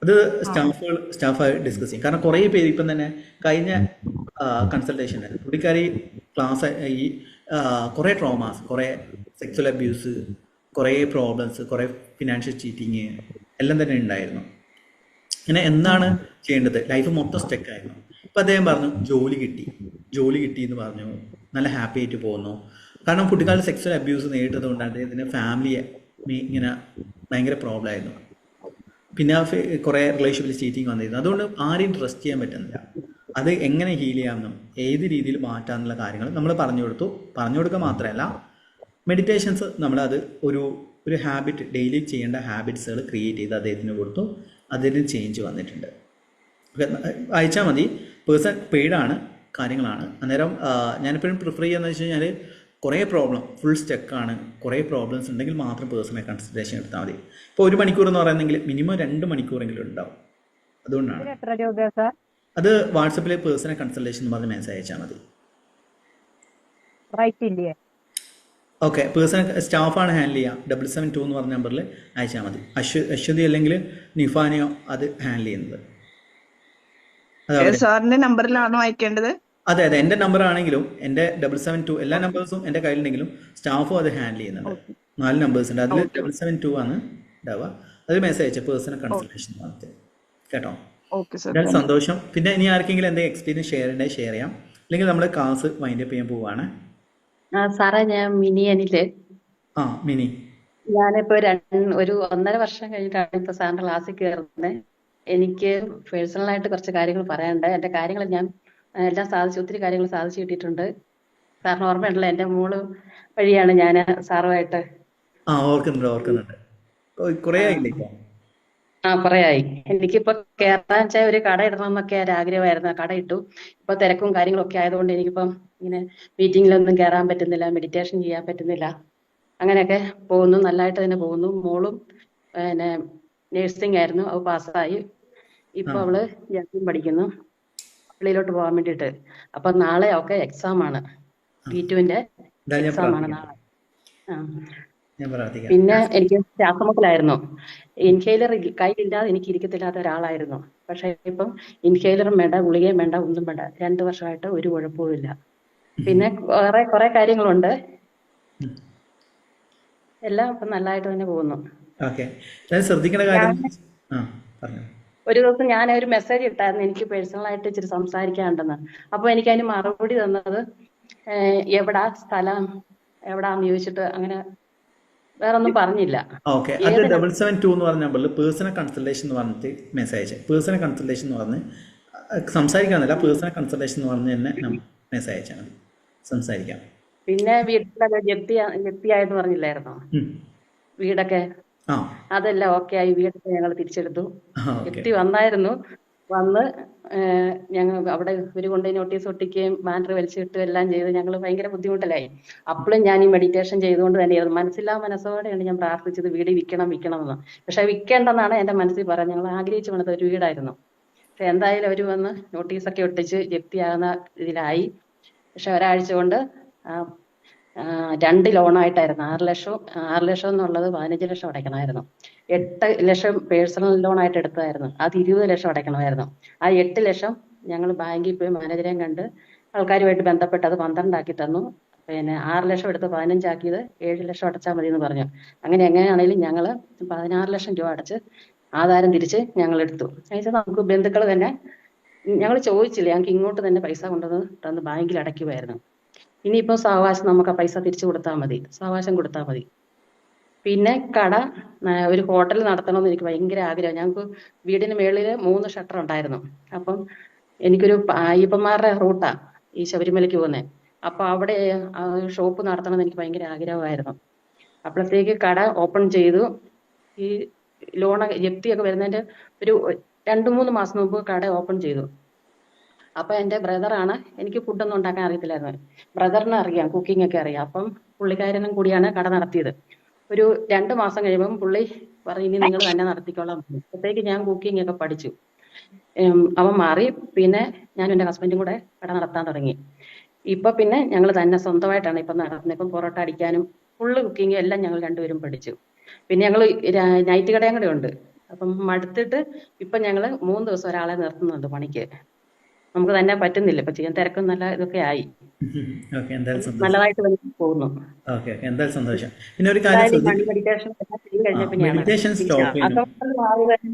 അത് സ്റ്റാഫ് ഡിസ്കസ് ചെയ്യും. കാരണം കുറേ പേര് ഇപ്പം തന്നെ കഴിഞ്ഞ കൺസൾട്ടേഷൻ പുള്ളിക്കാരി ക്ലാസ് ഈ കുറേ ട്രോമാസ്, കുറേ സെക്സ്വൽ അബ്യൂസ്, കുറേ പ്രോബ്ലംസ്, കുറേ ഫിനാൻഷ്യൽ ചീറ്റിങ് എല്ലാം തന്നെ ഉണ്ടായിരുന്നു. ഇങ്ങനെ എന്താണ് ചെയ്യേണ്ടത്, ലൈഫ് മൊത്തം സ്റ്റക്കായിരുന്നു. ഇപ്പം അദ്ദേഹം പറഞ്ഞു ജോലി കിട്ടി എന്ന് പറഞ്ഞു, നല്ല ഹാപ്പി ആയിട്ട് പോകുന്നു. കാരണം കുട്ടിക്കാലത്ത് സെക്സ്വൽ അബ്യൂസ് നേരിട്ടത് കൊണ്ടാണ് അദ്ദേഹത്തിൻ്റെ ഫാമിലിയെ ഇങ്ങനെ ഭയങ്കര പ്രോബ്ലം ആയിരുന്നു. പിന്നെ കുറേ റിലേഷൻഷിപ്പിൽ ചീറ്റിങ് വന്നിരുന്നു. അതുകൊണ്ട് ആരെയും ട്രസ്റ്റ് ചെയ്യാൻ പറ്റുന്നില്ല. അത് എങ്ങനെ ഹീൽ ചെയ്യാമെന്നും ഏത് രീതിയിൽ മാറ്റാമെന്നുള്ള കാര്യങ്ങൾ നമ്മൾ പറഞ്ഞു കൊടുക്കുക മാത്രമല്ല, മെഡിറ്റേഷൻസ് നമ്മളത് ഒരു ഹാബിറ്റ്, ഡെയിലി ചെയ്യേണ്ട ഹാബിറ്റ്സുകൾ ക്രിയേറ്റ് ചെയ്ത് അദ്ദേഹത്തിന് കൊടുത്തു. അതിന് ചേഞ്ച് വന്നിട്ടുണ്ട്. അയച്ചാൽ മതി. പേഴ്സൺ പെയ്ഡാണ്, കാര്യങ്ങളാണ്. അന്നേരം ഞാനിപ്പോഴും പ്രിഫർ ചെയ്യുകയെന്ന് വെച്ച് കഴിഞ്ഞാൽ കുറേ പ്രോബ്ലം ഫുൾ സ്റ്റക്കാണ്, കുറേ പ്രോബ്ലംസ് ഉണ്ടെങ്കിൽ മാത്രം പേഴ്സണൽ കൺസൾട്ടേഷൻ എടുത്താൽ മതി. ഇപ്പോൾ 1 മണിക്കൂർ എന്ന് പറയുന്നെങ്കിൽ മിനിമം 2 മണിക്കൂറെങ്കിലും ഉണ്ടാവും. അതുകൊണ്ടാണ് അത് വാട്സപ്പിൽ പേഴ്സണൽ കൺസൾട്ടേഷൻ എന്ന് പറഞ്ഞ് മെസ്സേജ് അയച്ചാൽ മതി. ഓക്കെ, പേഴ്സണൽ സ്റ്റാഫാണ് ഹാൻഡിൽ ചെയ്യുക. 772 എന്ന് പറഞ്ഞ നമ്പറിൽ അയച്ചാൽ മതി. അശ്വതി അല്ലെങ്കിൽ നിഫാനിയോ അത് ഹാൻഡിൽ ചെയ്യുന്നത്. സാറിന്റെ നമ്പറിലാണോ അയക്കേണ്ടത്? അതെ, എൻ്റെ നമ്പർ ആണെങ്കിലും എൻ്റെ 772 എല്ലാ നമ്പേഴ്സും എൻ്റെ കയ്യിലുണ്ടെങ്കിലും സ്റ്റാഫും അത് ഹാൻഡിൽ ചെയ്യുന്നുണ്ട്. 4 നമ്പേഴ്സ് ഉണ്ട്, അതിൽ 772 ആണ് ഉണ്ടാവുക. അതിൽ മെസ്സേജ് അയച്ച പേഴ്സണൽ കൺസൾട്ടേഷൻ പറഞ്ഞിട്ട്. കേട്ടോ, സന്തോഷം. പിന്നെ ഇനി ആർക്കെങ്കിലും എന്തെങ്കിലും എക്സ്പീരിയൻസ് ഷെയർ ചെയ്യാം, അല്ലെങ്കിൽ നമ്മൾ ക്ലാസ് വൈൻഡപ്പ് ചെയ്യാൻ പോവാണ്. സാറേ, ഞാൻ മിനി ഞാനിപ്പോ ഒരു 1.5 വർഷം കഴിഞ്ഞിട്ടാണ് ഇപ്പൊ സാറിന്റെ ക്ലാസ്സിൽ കയറുന്നത്. എനിക്ക് പേഴ്സണലായിട്ട് കുറച്ച് കാര്യങ്ങൾ പറയാനുണ്ട്. എന്റെ കാര്യങ്ങൾ ഞാൻ എല്ലാം ഒത്തിരി കാര്യങ്ങൾ സാധിച്ചു കിട്ടിയിട്ടുണ്ട്. സാറിന് ഓർമ്മയുണ്ടല്ലോ, എന്റെ മോള് വഴിയാണ് ഞാൻ സാറുമായിട്ട്. ഓർക്കുന്നുണ്ട്. കുറേ ആയി. എനിക്കിപ്പോ കേറാൻ വെച്ചാൽ ഒരു കട ഇടണം എന്നൊക്കെ ഒരു ആഗ്രഹമായിരുന്നു. കട ഇട്ടു. ഇപ്പൊ തിരക്കും കാര്യങ്ങളൊക്കെ ആയതുകൊണ്ട് എനിക്കിപ്പം ഇങ്ങനെ മീറ്റിങ്ങിലൊന്നും കയറാൻ പറ്റുന്നില്ല, മെഡിറ്റേഷൻ ചെയ്യാൻ പറ്റുന്നില്ല. അങ്ങനെയൊക്കെ പോകുന്നു, നല്ലതായിട്ട് തന്നെ പോകുന്നു. മോളും പിന്നെ നേഴ്സിംഗ് ആയിരുന്നു, അത് പാസ്സായി. ഇപ്പൊ അവള് ജർമ്മൻ പഠിക്കുന്നു, പള്ളിയിലോട്ട് പോകാൻ വേണ്ടിയിട്ട്. അപ്പൊ നാളെ ഒക്കെ എക്സാം ആണ്, P2ന്റെ എക്സാം ആണ് നാളെ. പിന്നെ എനിക്ക് ശ്വാസമുട്ടലായിരുന്നു. ഇൻഹേലർ കയ്യിലില്ലാതെ എനിക്ക് ഇരിക്കത്തില്ലാത്ത ഒരാളായിരുന്നു. പക്ഷെ ഇപ്പം ഇൻഹേലറും വേണ്ട, ഗുളികയും വേണ്ട, ഒന്നും വേണ്ട. 2 വർഷമായിട്ട് ഒരു കുഴപ്പവും ഇല്ല. പിന്നെ കുറെ കാര്യങ്ങളുണ്ട്. എല്ലാം ഇപ്പം നല്ലതായിട്ട് തന്നെ പോകുന്നു. ഒരു ദിവസം ഞാൻ ഒരു മെസ്സേജ് ഇട്ടായിരുന്നു, എനിക്ക് പേഴ്സണലായിട്ട് ഇച്ചിരി സംസാരിക്കാനുണ്ടെന്ന്. അപ്പൊ എനിക്ക് അതിന് മറുപടി തന്നത് എവിടാ സ്ഥലം എവിടാന്ന് ചോദിച്ചിട്ട് അങ്ങനെ വേറെ ഒന്നും പറഞ്ഞില്ല. ഓക്കെ, അത് 772 എന്ന് പറഞ്ഞ നമ്പറിൽ പേഴ്സണൽ കൺസൾട്ടേഷൻ എന്ന് പറഞ്ഞിട്ട് മെസ്സേജ്, പേഴ്സണൽ കൺസൾട്ടേഷൻ എന്ന് പറഞ്ഞ് സംസാരിക്കാന്നില്ല, പേഴ്സണൽ കൺസൾട്ടേഷൻ എന്ന് പറഞ്ഞ് തന്നെ മെസ്സേജ് അയച്ചാൽ മതി, സംസാരിക്കാം. പിന്നെ വീട്ടിലൊക്കെ ജപ്തിയായെന്ന് പറഞ്ഞില്ലായിരുന്നോ, വീടൊക്കെ അതെല്ലാം ഓക്കെ ആയി. വീടൊക്കെ ഞങ്ങൾ തിരിച്ചെടുത്തു. ജപ്തി വന്ന് ഞങ്ങൾ അവിടെ ഇവര് കൊണ്ട് നോട്ടീസ് ഒട്ടിക്കുകയും ബാനർ വലിച്ചിട്ടും എല്ലാം ചെയ്ത് ഞങ്ങൾ ഭയങ്കര ബുദ്ധിമുട്ടിലായി. അപ്പോഴും ഞാൻ ഈ മെഡിറ്റേഷൻ ചെയ്തുകൊണ്ട് തന്നെയായിരുന്നു. മനസ്സോടെയാണ് ഞാൻ പ്രാർത്ഥിച്ചത് വീട് വിൽക്കണം എന്ന്. പക്ഷെ വിൽക്കേണ്ടെന്നാണ് എന്റെ മനസ്സിൽ പറഞ്ഞത്. ഞങ്ങൾ ആഗ്രഹിച്ചു വന്നത് ഒരു വീടായിരുന്നു. പക്ഷെ എന്തായാലും അവര് വന്ന് നോട്ടീസൊക്കെ ഒട്ടിച്ച് ജപ്തിയാകുന്ന ഇതിലായി. പക്ഷെ ഒരാഴ്ച കൊണ്ട് 2 ലോണായിട്ടായിരുന്നു. 6 ലക്ഷം എന്നുള്ളത് 15 ലക്ഷം അടയ്ക്കണമായിരുന്നു. 8 ലക്ഷം പേഴ്സണൽ ലോണായിട്ട് എടുത്തതായിരുന്നു. അത് 20 ലക്ഷം അടയ്ക്കണമായിരുന്നു. ആ 8 ലക്ഷം ഞങ്ങൾ ബാങ്കിൽ പോയി മാനേജരെയും കണ്ട് ആൾക്കാരുമായിട്ട് ബന്ധപ്പെട്ട് അത് 12 ആക്കി തന്നു. പിന്നെ 6 ലക്ഷം എടുത്ത് 15 ആക്കിയത് 7 ലക്ഷം അടച്ചാൽ മതി എന്ന് പറഞ്ഞു. അങ്ങനെ എങ്ങനെയാണെങ്കിലും ഞങ്ങൾ 16 ലക്ഷം രൂപ അടച്ച് ആധാരം തിരിച്ച് ഞങ്ങൾ എടുത്തു. എന്നുവെച്ചാൽ നമുക്ക് ബന്ധുക്കൾ തന്നെ, ഞങ്ങൾ ചോദിച്ചില്ല, ഞങ്ങൾക്ക് ഇങ്ങോട്ട് തന്നെ പൈസ കൊണ്ടുവന്ന് ബാങ്കിൽ അടയ്ക്കുമായിരുന്നു. ഇനിയിപ്പോ സാവകാശം നമുക്ക് ആ പൈസ തിരിച്ചു കൊടുത്താൽ മതി, സാവകാശം കൊടുത്താൽ മതി. പിന്നെ കട, ഒരു ഹോട്ടൽ നടത്തണമെന്ന് എനിക്ക് ഭയങ്കര ആഗ്രഹം. ഞങ്ങൾക്ക് വീടിന് മേളിൽ 3 ഷട്ടർ ഉണ്ടായിരുന്നു. അപ്പം എനിക്കൊരു അയ്യപ്പന്മാരുടെ റൂട്ടാ ഈ ശബരിമലയ്ക്ക് പോകുന്നത്. അപ്പൊ അവിടെ ഷോപ്പ് നടത്തണമെന്ന് എനിക്ക് ഭയങ്കര ആഗ്രഹമായിരുന്നു. അപ്പോഴത്തേക്ക് കട ഓപ്പൺ ചെയ്തു. ഈ ജപ്തിയൊക്കെ വരുന്നതിന്റെ ഒരു 2-3 മാസം മുമ്പ് കട ഓപ്പൺ ചെയ്തു. അപ്പൊ എന്റെ ബ്രദറാണ്, എനിക്ക് ഫുഡൊന്നും ഉണ്ടാക്കാൻ അറിയത്തില്ലായിരുന്നു. ബ്രദറിന് അറിയാം, കുക്കിംഗ് ഒക്കെ അറിയാം. അപ്പം പുള്ളിക്കാരനും കൂടിയാണ് കട നടത്തിയത്. ഒരു 2 മാസം കഴിയുമ്പം പുള്ളി പറഞ്ഞു ഇനി നിങ്ങൾ തന്നെ നടത്തിക്കോളാം. അപ്പോഴത്തേക്ക് ഞാൻ കുക്കിംഗ് ഒക്കെ പഠിച്ചു. അവൻ മാറി. പിന്നെ ഞാനും എൻ്റെ ഹസ്ബൻഡും കൂടെ കട നടത്താൻ തുടങ്ങി. ഇപ്പൊ പിന്നെ ഞങ്ങൾ തന്നെ സ്വന്തമായിട്ടാണ് ഇപ്പൊ നടത്തുന്നത്. ഇപ്പം പൊറോട്ട അടിക്കാനും ഫുള്ള് കുക്കിംഗ് എല്ലാം ഞങ്ങൾ രണ്ടുപേരും പഠിച്ചു. പിന്നെ ഞങ്ങൾ നൈറ്റ് കടയും കൂടെ ഉണ്ട്. അപ്പം മടുത്തിട്ട് ഇപ്പൊ ഞങ്ങള് 3 ദിവസം ഒരാളെ നിർത്തുന്നുണ്ട് പണിക്ക്. നമുക്ക് തന്നെ പറ്റുന്നില്ല ഇപ്പൊ ചെയ്യാൻ, തിരക്കും നല്ല ഇതൊക്കെ ആയി. ഓക്കെ, എന്തായാലും സന്തോഷം. നല്ലതായിട്ട് തന്നെ പോകുന്നു. ഓക്കെ ഓക്കെ, എന്തായാലും സന്തോഷം. പിന്നെ ഒരു കാര്യം മെഡിറ്റേഷൻ എല്ലാം ചെയ്ത് കഴിഞ്ഞപ്പോഴാണ് മെഡിറ്റേഷൻ സ്റ്റോപ്പ് ചെയ്യുന്നു.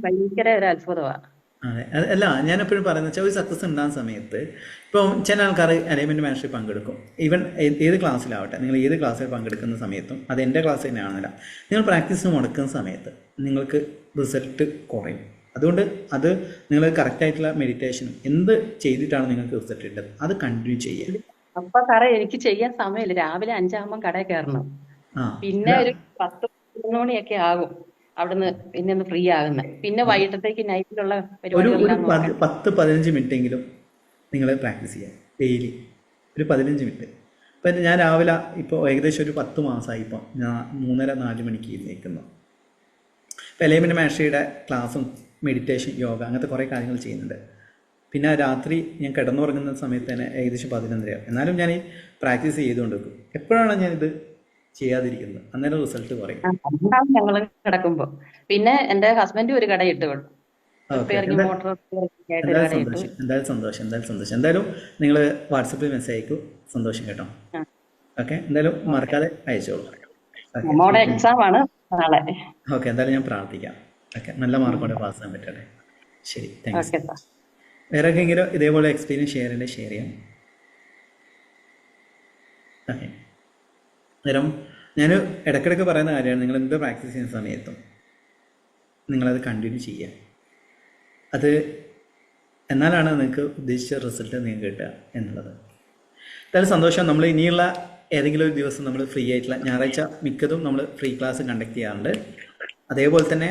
ഭയങ്കര ഒരു അത്ഭുതമാണ്. അതെ, അല്ല ഞാൻ എപ്പോഴും പറയുന്നത് വെച്ചാൽ ഒരു സക്സസ് ഉണ്ടാകുന്ന സമയത്ത് ഇപ്പം ചില ആൾക്കാർ അലൈൻമെൻറ്റ് മാസ്റ്ററിൽ പങ്കെടുക്കും. ഈവൻ ഏത് ക്ലാസ്സിലാവട്ടെ, നിങ്ങൾ ഏത് ക്ലാസ്സിൽ പങ്കെടുക്കുന്ന സമയത്തും അത് എൻ്റെ ക്ലാസ് തന്നെയാണെന്നില്ല, നിങ്ങൾ പ്രാക്ടീസിന് മുടക്കുന്ന സമയത്ത് നിങ്ങൾക്ക് റിസൾട്ട് കുറയും. അതുകൊണ്ട് അത് നിങ്ങൾ കറക്റ്റായിട്ടുള്ള മെഡിറ്റേഷനും എന്ത് ചെയ്തിട്ടാണ് നിങ്ങൾക്ക് റിസൾട്ട് കിട്ടുന്നത് അത് കണ്ടിന്യൂ ചെയ്യുക. അപ്പൊ സാറേ എനിക്ക് ചെയ്യാൻ സമയമില്ല. രാവിലെ 5 കടയിൽ കയറണം. പിന്നെ ഒരു 10-11 മണിയൊക്കെ ആകും അവിടുന്ന് പിന്നെ ഒന്ന് ഫ്രീ ആകുന്നത്. പിന്നെ വൈകിട്ടത്തേക്ക് നൈറ്റിലുള്ള പരിപാടികളെല്ലാം 10-15 മിനിറ്റ് എങ്കിലും നിങ്ങൾ പ്രാക്ടീസ് ചെയ്യുക ഡെയിലി. ഒരു 15 മിനിറ്റ്. ഇപ്പം ഞാൻ രാവിലെ ഇപ്പോൾ ഏകദേശം ഒരു 10 മാസമായി ഇപ്പം ഞാൻ 3:30-4 മണിക്ക് ഇരുന്നേക്കുന്നു. ഇപ്പോൾ അലൈൻമെൻറ്റ് മാസ്റ്ററിയുടെ ക്ലാസ്സും മെഡിറ്റേഷൻ, യോഗ അങ്ങനത്തെ കുറേ കാര്യങ്ങൾ ചെയ്യുന്നുണ്ട്. പിന്നെ രാത്രി ഞാൻ കിടന്നുറങ്ങുന്ന സമയത്ത് തന്നെ ഏകദേശം 11:30. എന്നാലും ഞാൻ ഈ പ്രാക്ടീസ് ചെയ്തുകൊണ്ടിരിക്കും. എപ്പോഴാണ് ഞാനിത് ചെയ്യാതിരിക്കുന്നത് അന്നേരം റിസൾട്ട് പറയും. ഞങ്ങൾ കിടക്കുമ്പോ പിന്നെ എന്റെ ഹസ്ബൻഡ് ഒരു കട ഇട്ട് എന്തായാലും സന്തോഷം. എന്തായാലും നിങ്ങൾ വാട്സപ്പിൽ മെസ്സേജ് അയക്കൂ. സന്തോഷം കേട്ടോ. ഓക്കെ, എന്തായാലും മറക്കാതെ അയച്ചോളൂ. എക്സാം ആണ് നാളെ. ഓക്കെ, എന്തായാലും ഞാൻ പ്രാർത്ഥിക്കാം. ഓക്കെ, നല്ല മാർക്കോടെ പാസ് ചെയ്യാൻ പറ്റട്ടെ. ശരി, താങ്ക്സ്. വേറെ എങ്കിലും ഇതേപോലെ എക്സ്പീരിയൻസ് ഷെയർ ചെയ്യാം. ഓക്കെ, അന്നേരം ഞാൻ ഇടയ്ക്കിടയ്ക്ക് പറയുന്ന കാര്യമാണ്, നിങ്ങൾ എന്ത് പ്രാക്ടീസ് ചെയ്യുന്ന സമയത്തും നിങ്ങളത് കണ്ടിന്യൂ ചെയ്യുക. അത് എന്നാലാണ് നിങ്ങൾക്ക് ഉദ്ദേശിച്ച റിസൾട്ട് നിങ്ങൾക്ക് കിട്ടുക എന്നുള്ളത്. എന്തായാലും സന്തോഷം. നമ്മൾ ഇനിയുള്ള ഏതെങ്കിലും ഒരു ദിവസം നമ്മൾ ഫ്രീ ആയിട്ടുള്ള ഞായറാഴ്ച മിക്കതും നമ്മൾ ഫ്രീ ക്ലാസ് കണ്ടക്ട് ചെയ്യാറുണ്ട്. അതേപോലെ തന്നെ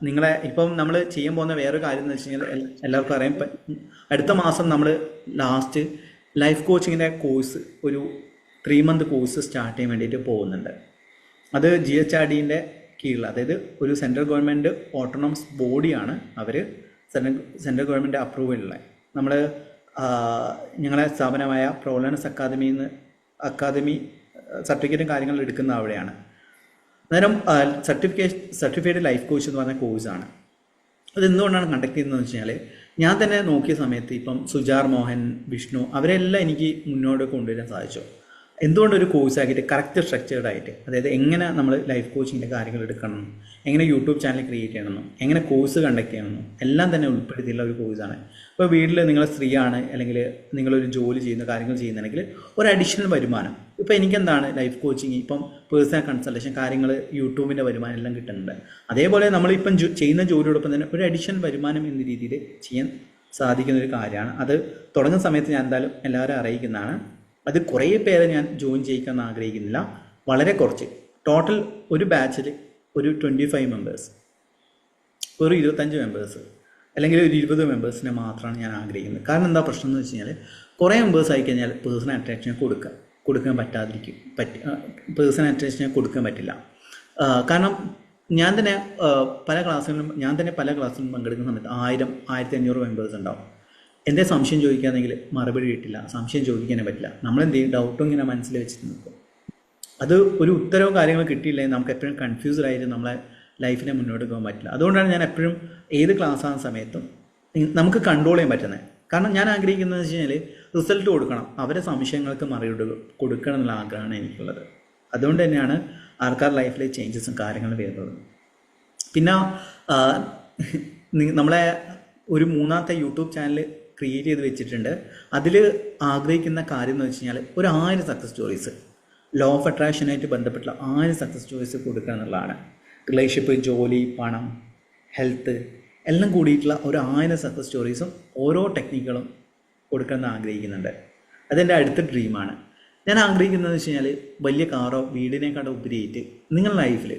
നിങ്ങളെ ഇപ്പം നമ്മൾ ചെയ്യാൻ പോകുന്ന വേറൊരു കാര്യം എന്ന് വെച്ച് കഴിഞ്ഞാൽ എല്ലാവർക്കും അറിയാം, അടുത്ത മാസം നമ്മൾ ലാസ്റ്റ് ലൈഫ് കോച്ചിങ്ങിൻ്റെ കോഴ്സ് ഒരു 3 മന്ത് കോഴ്സ് സ്റ്റാർട്ട് ചെയ്യാൻ വേണ്ടിയിട്ട് പോകുന്നുണ്ട്. അത് GHRDൻ്റെ കീഴിൽ, അതായത് ഒരു സെൻട്രൽ ഗവൺമെൻറ് ഓട്ടോണമസ് ബോഡിയാണ്. അവർ സെൻട്രൽ ഗവൺമെൻറ് അപ്രൂവലുള്ള നമ്മൾ ഞങ്ങളെ സ്ഥാപനമായ പ്രോലൻസ് അക്കാദമി സർട്ടിഫിക്കറ്റും കാര്യങ്ങളും എടുക്കുന്ന അവിടെയാണ്. അന്നേരം സർട്ടിഫൈഡ് ലൈഫ് കോച്ച് എന്ന് പറഞ്ഞ കോഴ്സാണ്. അത് എന്തുകൊണ്ടാണ് കണ്ടക്ട് ചെയ്യുന്നതെന്ന് വെച്ച് കഴിഞ്ഞാൽ ഞാൻ തന്നെ നോക്കിയ സമയത്ത് ഇപ്പം സുജാർ മോഹൻ, വിഷ്ണു അവരെല്ലാം എനിക്ക് മുന്നോട്ട് കൊണ്ടുവരാൻ സാധിച്ചു. എന്തുകൊണ്ടൊരു കോഴ്സാക്കിയിട്ട് കറക്റ്റ് സ്ട്രക്ചേർഡായിട്ട്, അതായത് എങ്ങനെ നമ്മൾ ലൈഫ് കോച്ചിങ്ങിൻ്റെ കാര്യങ്ങൾ എടുക്കണം, എങ്ങനെ യൂട്യൂബ് ചാനൽ ക്രിയേറ്റ് ചെയ്യണമെന്നും എങ്ങനെ കോഴ്സ് കണ്ടക്ട് ചെയ്യണമെന്നും എല്ലാം തന്നെ ഉൾപ്പെടുത്തിയുള്ള ഒരു കോഴ്സാണ്. ഇപ്പോൾ വീട്ടിൽ നിങ്ങൾ സ്ത്രീയാണ് അല്ലെങ്കിൽ നിങ്ങളൊരു ജോലി ചെയ്യുന്ന കാര്യങ്ങൾ ചെയ്യുന്നുണ്ടെങ്കിൽ ഒരു അഡീഷണൽ വരുമാനം. ഇപ്പോൾ എനിക്കെന്താണ് ലൈഫ് കോച്ചിങ്, ഇപ്പം പേഴ്സണൽ കൺസൾട്ടേഷൻ കാര്യങ്ങൾ, യൂട്യൂബിൻ്റെ വരുമാനം എല്ലാം കിട്ടുന്നുണ്ട്. അതേപോലെ നമ്മളിപ്പം ചെയ്യുന്ന ജോലിയോടൊപ്പം തന്നെ ഒരു അഡീഷണൽ വരുമാനം എന്ന രീതിയിൽ ചെയ്യാൻ സാധിക്കുന്നൊരു കാര്യമാണ്. അത് തുടങ്ങുന്ന സമയത്ത് ഞാൻ എന്തായാലും എല്ലാവരും അറിയിക്കുന്നതാണ്. അത് കുറേ പേരെ ഞാൻ ജോയിൻ ചെയ്യിക്കാൻ ആഗ്രഹിക്കുന്നില്ല, വളരെ കുറച്ച്. ടോട്ടൽ ഒരു ബാച്ചിൽ ഒരു 25 മെമ്പേഴ്സ്, ഒരു 25 മെമ്പേഴ്സ് അല്ലെങ്കിൽ ഒരു 20 മെമ്പേഴ്സിനെ മാത്രമാണ് ഞാൻ ആഗ്രഹിക്കുന്നത്. കാരണം എന്താ പ്രശ്നം എന്ന് വെച്ച് കഴിഞ്ഞാൽ കുറേ മെമ്പേഴ്സ് ആയിക്കഴിഞ്ഞാൽ പേഴ്സണൽ അട്രാക്ഷനെ കൊടുക്കാൻ പേഴ്സണൽ അട്രാക്ഷനെ കൊടുക്കാൻ പറ്റില്ല. കാരണം ഞാൻ തന്നെ പല ക്ലാസ്സുകളിലും പങ്കെടുക്കുന്ന സമയത്ത് 1000-1500 മെമ്പേഴ്സ് ഉണ്ടാവും. എൻ്റെ സംശയം ചോദിക്കുകയാണെങ്കിൽ മറുപടി കിട്ടില്ല, സംശയം ചോദിക്കാനേ പറ്റില്ല. നമ്മളെന്ത് ചെയ്യും, ഡൗട്ടും ഇങ്ങനെ മനസ്സിൽ വെച്ചിട്ട് നിൽക്കും. അത് ഒരു ഉത്തരവും കാര്യങ്ങളും കിട്ടിയില്ലെങ്കിൽ നമുക്ക് എപ്പോഴും കൺഫ്യൂസ്ഡ് ആയിട്ട് നമ്മളെ ലൈഫിനെ മുന്നോട്ട് പോകാൻ പറ്റില്ല. അതുകൊണ്ടാണ് ഞാൻ എപ്പോഴും ഏത് ക്ലാസ് ആകുന്ന സമയത്തും നമുക്ക് കൺട്രോൾ ചെയ്യാൻ പറ്റുന്നത്. കാരണം ഞാൻ ആഗ്രഹിക്കുന്നത് വെച്ച് കഴിഞ്ഞാൽ റിസൾട്ട് കൊടുക്കണം, അവരെ സംശയങ്ങൾക്ക് കൊടുക്കണം എന്നുള്ള ആഗ്രഹമാണ് എനിക്കുള്ളത്. അതുകൊണ്ട് തന്നെയാണ് ആൾക്കാർ ലൈഫിലെ ചേഞ്ചസും കാര്യങ്ങളും വരുന്നത്. പിന്നെ നമ്മളെ ഒരു 3ാമത്തെ യൂട്യൂബ് ചാനൽ ക്രിയേറ്റ് ചെയ്ത് വെച്ചിട്ടുണ്ട്. അതിൽ ആഗ്രഹിക്കുന്ന കാര്യം എന്ന് വെച്ച് കഴിഞ്ഞാൽ ഒരു 1000 സക്സസ് സ്റ്റോറീസ്, ലോ ഓഫ് അട്രാക്ഷനായിട്ട് ബന്ധപ്പെട്ടുള്ള 1000 സക്സസ് സ്റ്റോറീസ് കൊടുക്കുക എന്നുള്ളതാണ്. റിലേഷൻഷിപ്പ്, ജോലി, പണം, ഹെൽത്ത് എല്ലാം കൂടിയിട്ടുള്ള ഒരു 1000 സക്സസ് സ്റ്റോറീസും ഓരോ ടെക്നിക്കുകളും കൊടുക്കണമെന്ന് ആഗ്രഹിക്കുന്നുണ്ട്. അതെൻ്റെ അടുത്ത ഡ്രീമാണ്. ഞാൻ ആഗ്രഹിക്കുന്നതെന്ന് വെച്ച് കഴിഞ്ഞാൽ വലിയ കാറോ വീടിനേക്കാളോ ഉപരിയായിട്ട് നിങ്ങളുടെ ലൈഫിൽ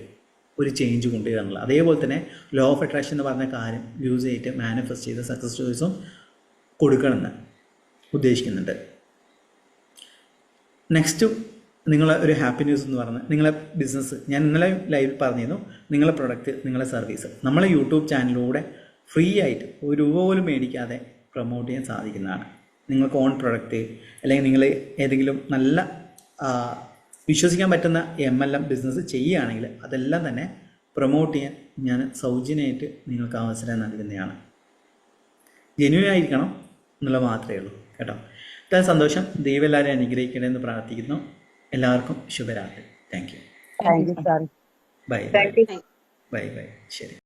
ഒരു ചേഞ്ച് കൊണ്ടുവരിക എന്നുള്ളത്. അതേപോലെ തന്നെ ലോ ഓഫ് അട്രാക്ഷൻ എന്ന് പറഞ്ഞ കാര്യം യൂസ് ചെയ്തിട്ട് മാനിഫെസ്റ്റ് ചെയ്ത സക്സസ് സ്റ്റോറീസും കൊടുക്കണമെന്ന് ഉദ്ദേശിക്കുന്നുണ്ട്. നെക്സ്റ്റ് നിങ്ങളെ ഒരു ഹാപ്പി ന്യൂസ് എന്ന് പറഞ്ഞാൽ നിങ്ങളെ ബിസിനസ്, ഞാൻ ഇന്നലെ ലൈവിൽ പറഞ്ഞിരുന്നു, നിങ്ങളെ പ്രൊഡക്റ്റ്, നിങ്ങളെ സർവീസ് നമ്മളെ യൂട്യൂബ് ചാനലിലൂടെ ഫ്രീ ആയിട്ട് ഒരു രൂപ പോലും മേടിക്കാതെ പ്രൊമോട്ട് ചെയ്യാൻ സാധിക്കുന്നതാണ്. നിങ്ങൾക്ക് ഓൺ പ്രൊഡക്റ്റ് അല്ലെങ്കിൽ നിങ്ങൾ ഏതെങ്കിലും നല്ല വിശ്വസിക്കാൻ പറ്റുന്ന MLM ബിസിനസ് ചെയ്യുകയാണെങ്കിൽ അതെല്ലാം തന്നെ പ്രൊമോട്ട് ചെയ്യാൻ ഞാൻ സൗജന്യമായിട്ട് നിങ്ങൾക്ക് അവസരം നൽകുന്നതാണ്. ജെന്യൂൻ ആയിരിക്കണം എന്നുള്ളത് മാത്രമേ ഉള്ളൂ കേട്ടോ. ഇത്ര സന്തോഷം. ദൈവം എല്ലാവരെയും അനുഗ്രഹിക്കണമെന്ന് പ്രാർത്ഥിക്കുന്നു. എല്ലാവർക്കും ശുഭരാത്രി. Thank you. Thank you sir. Bye bye. ശരി.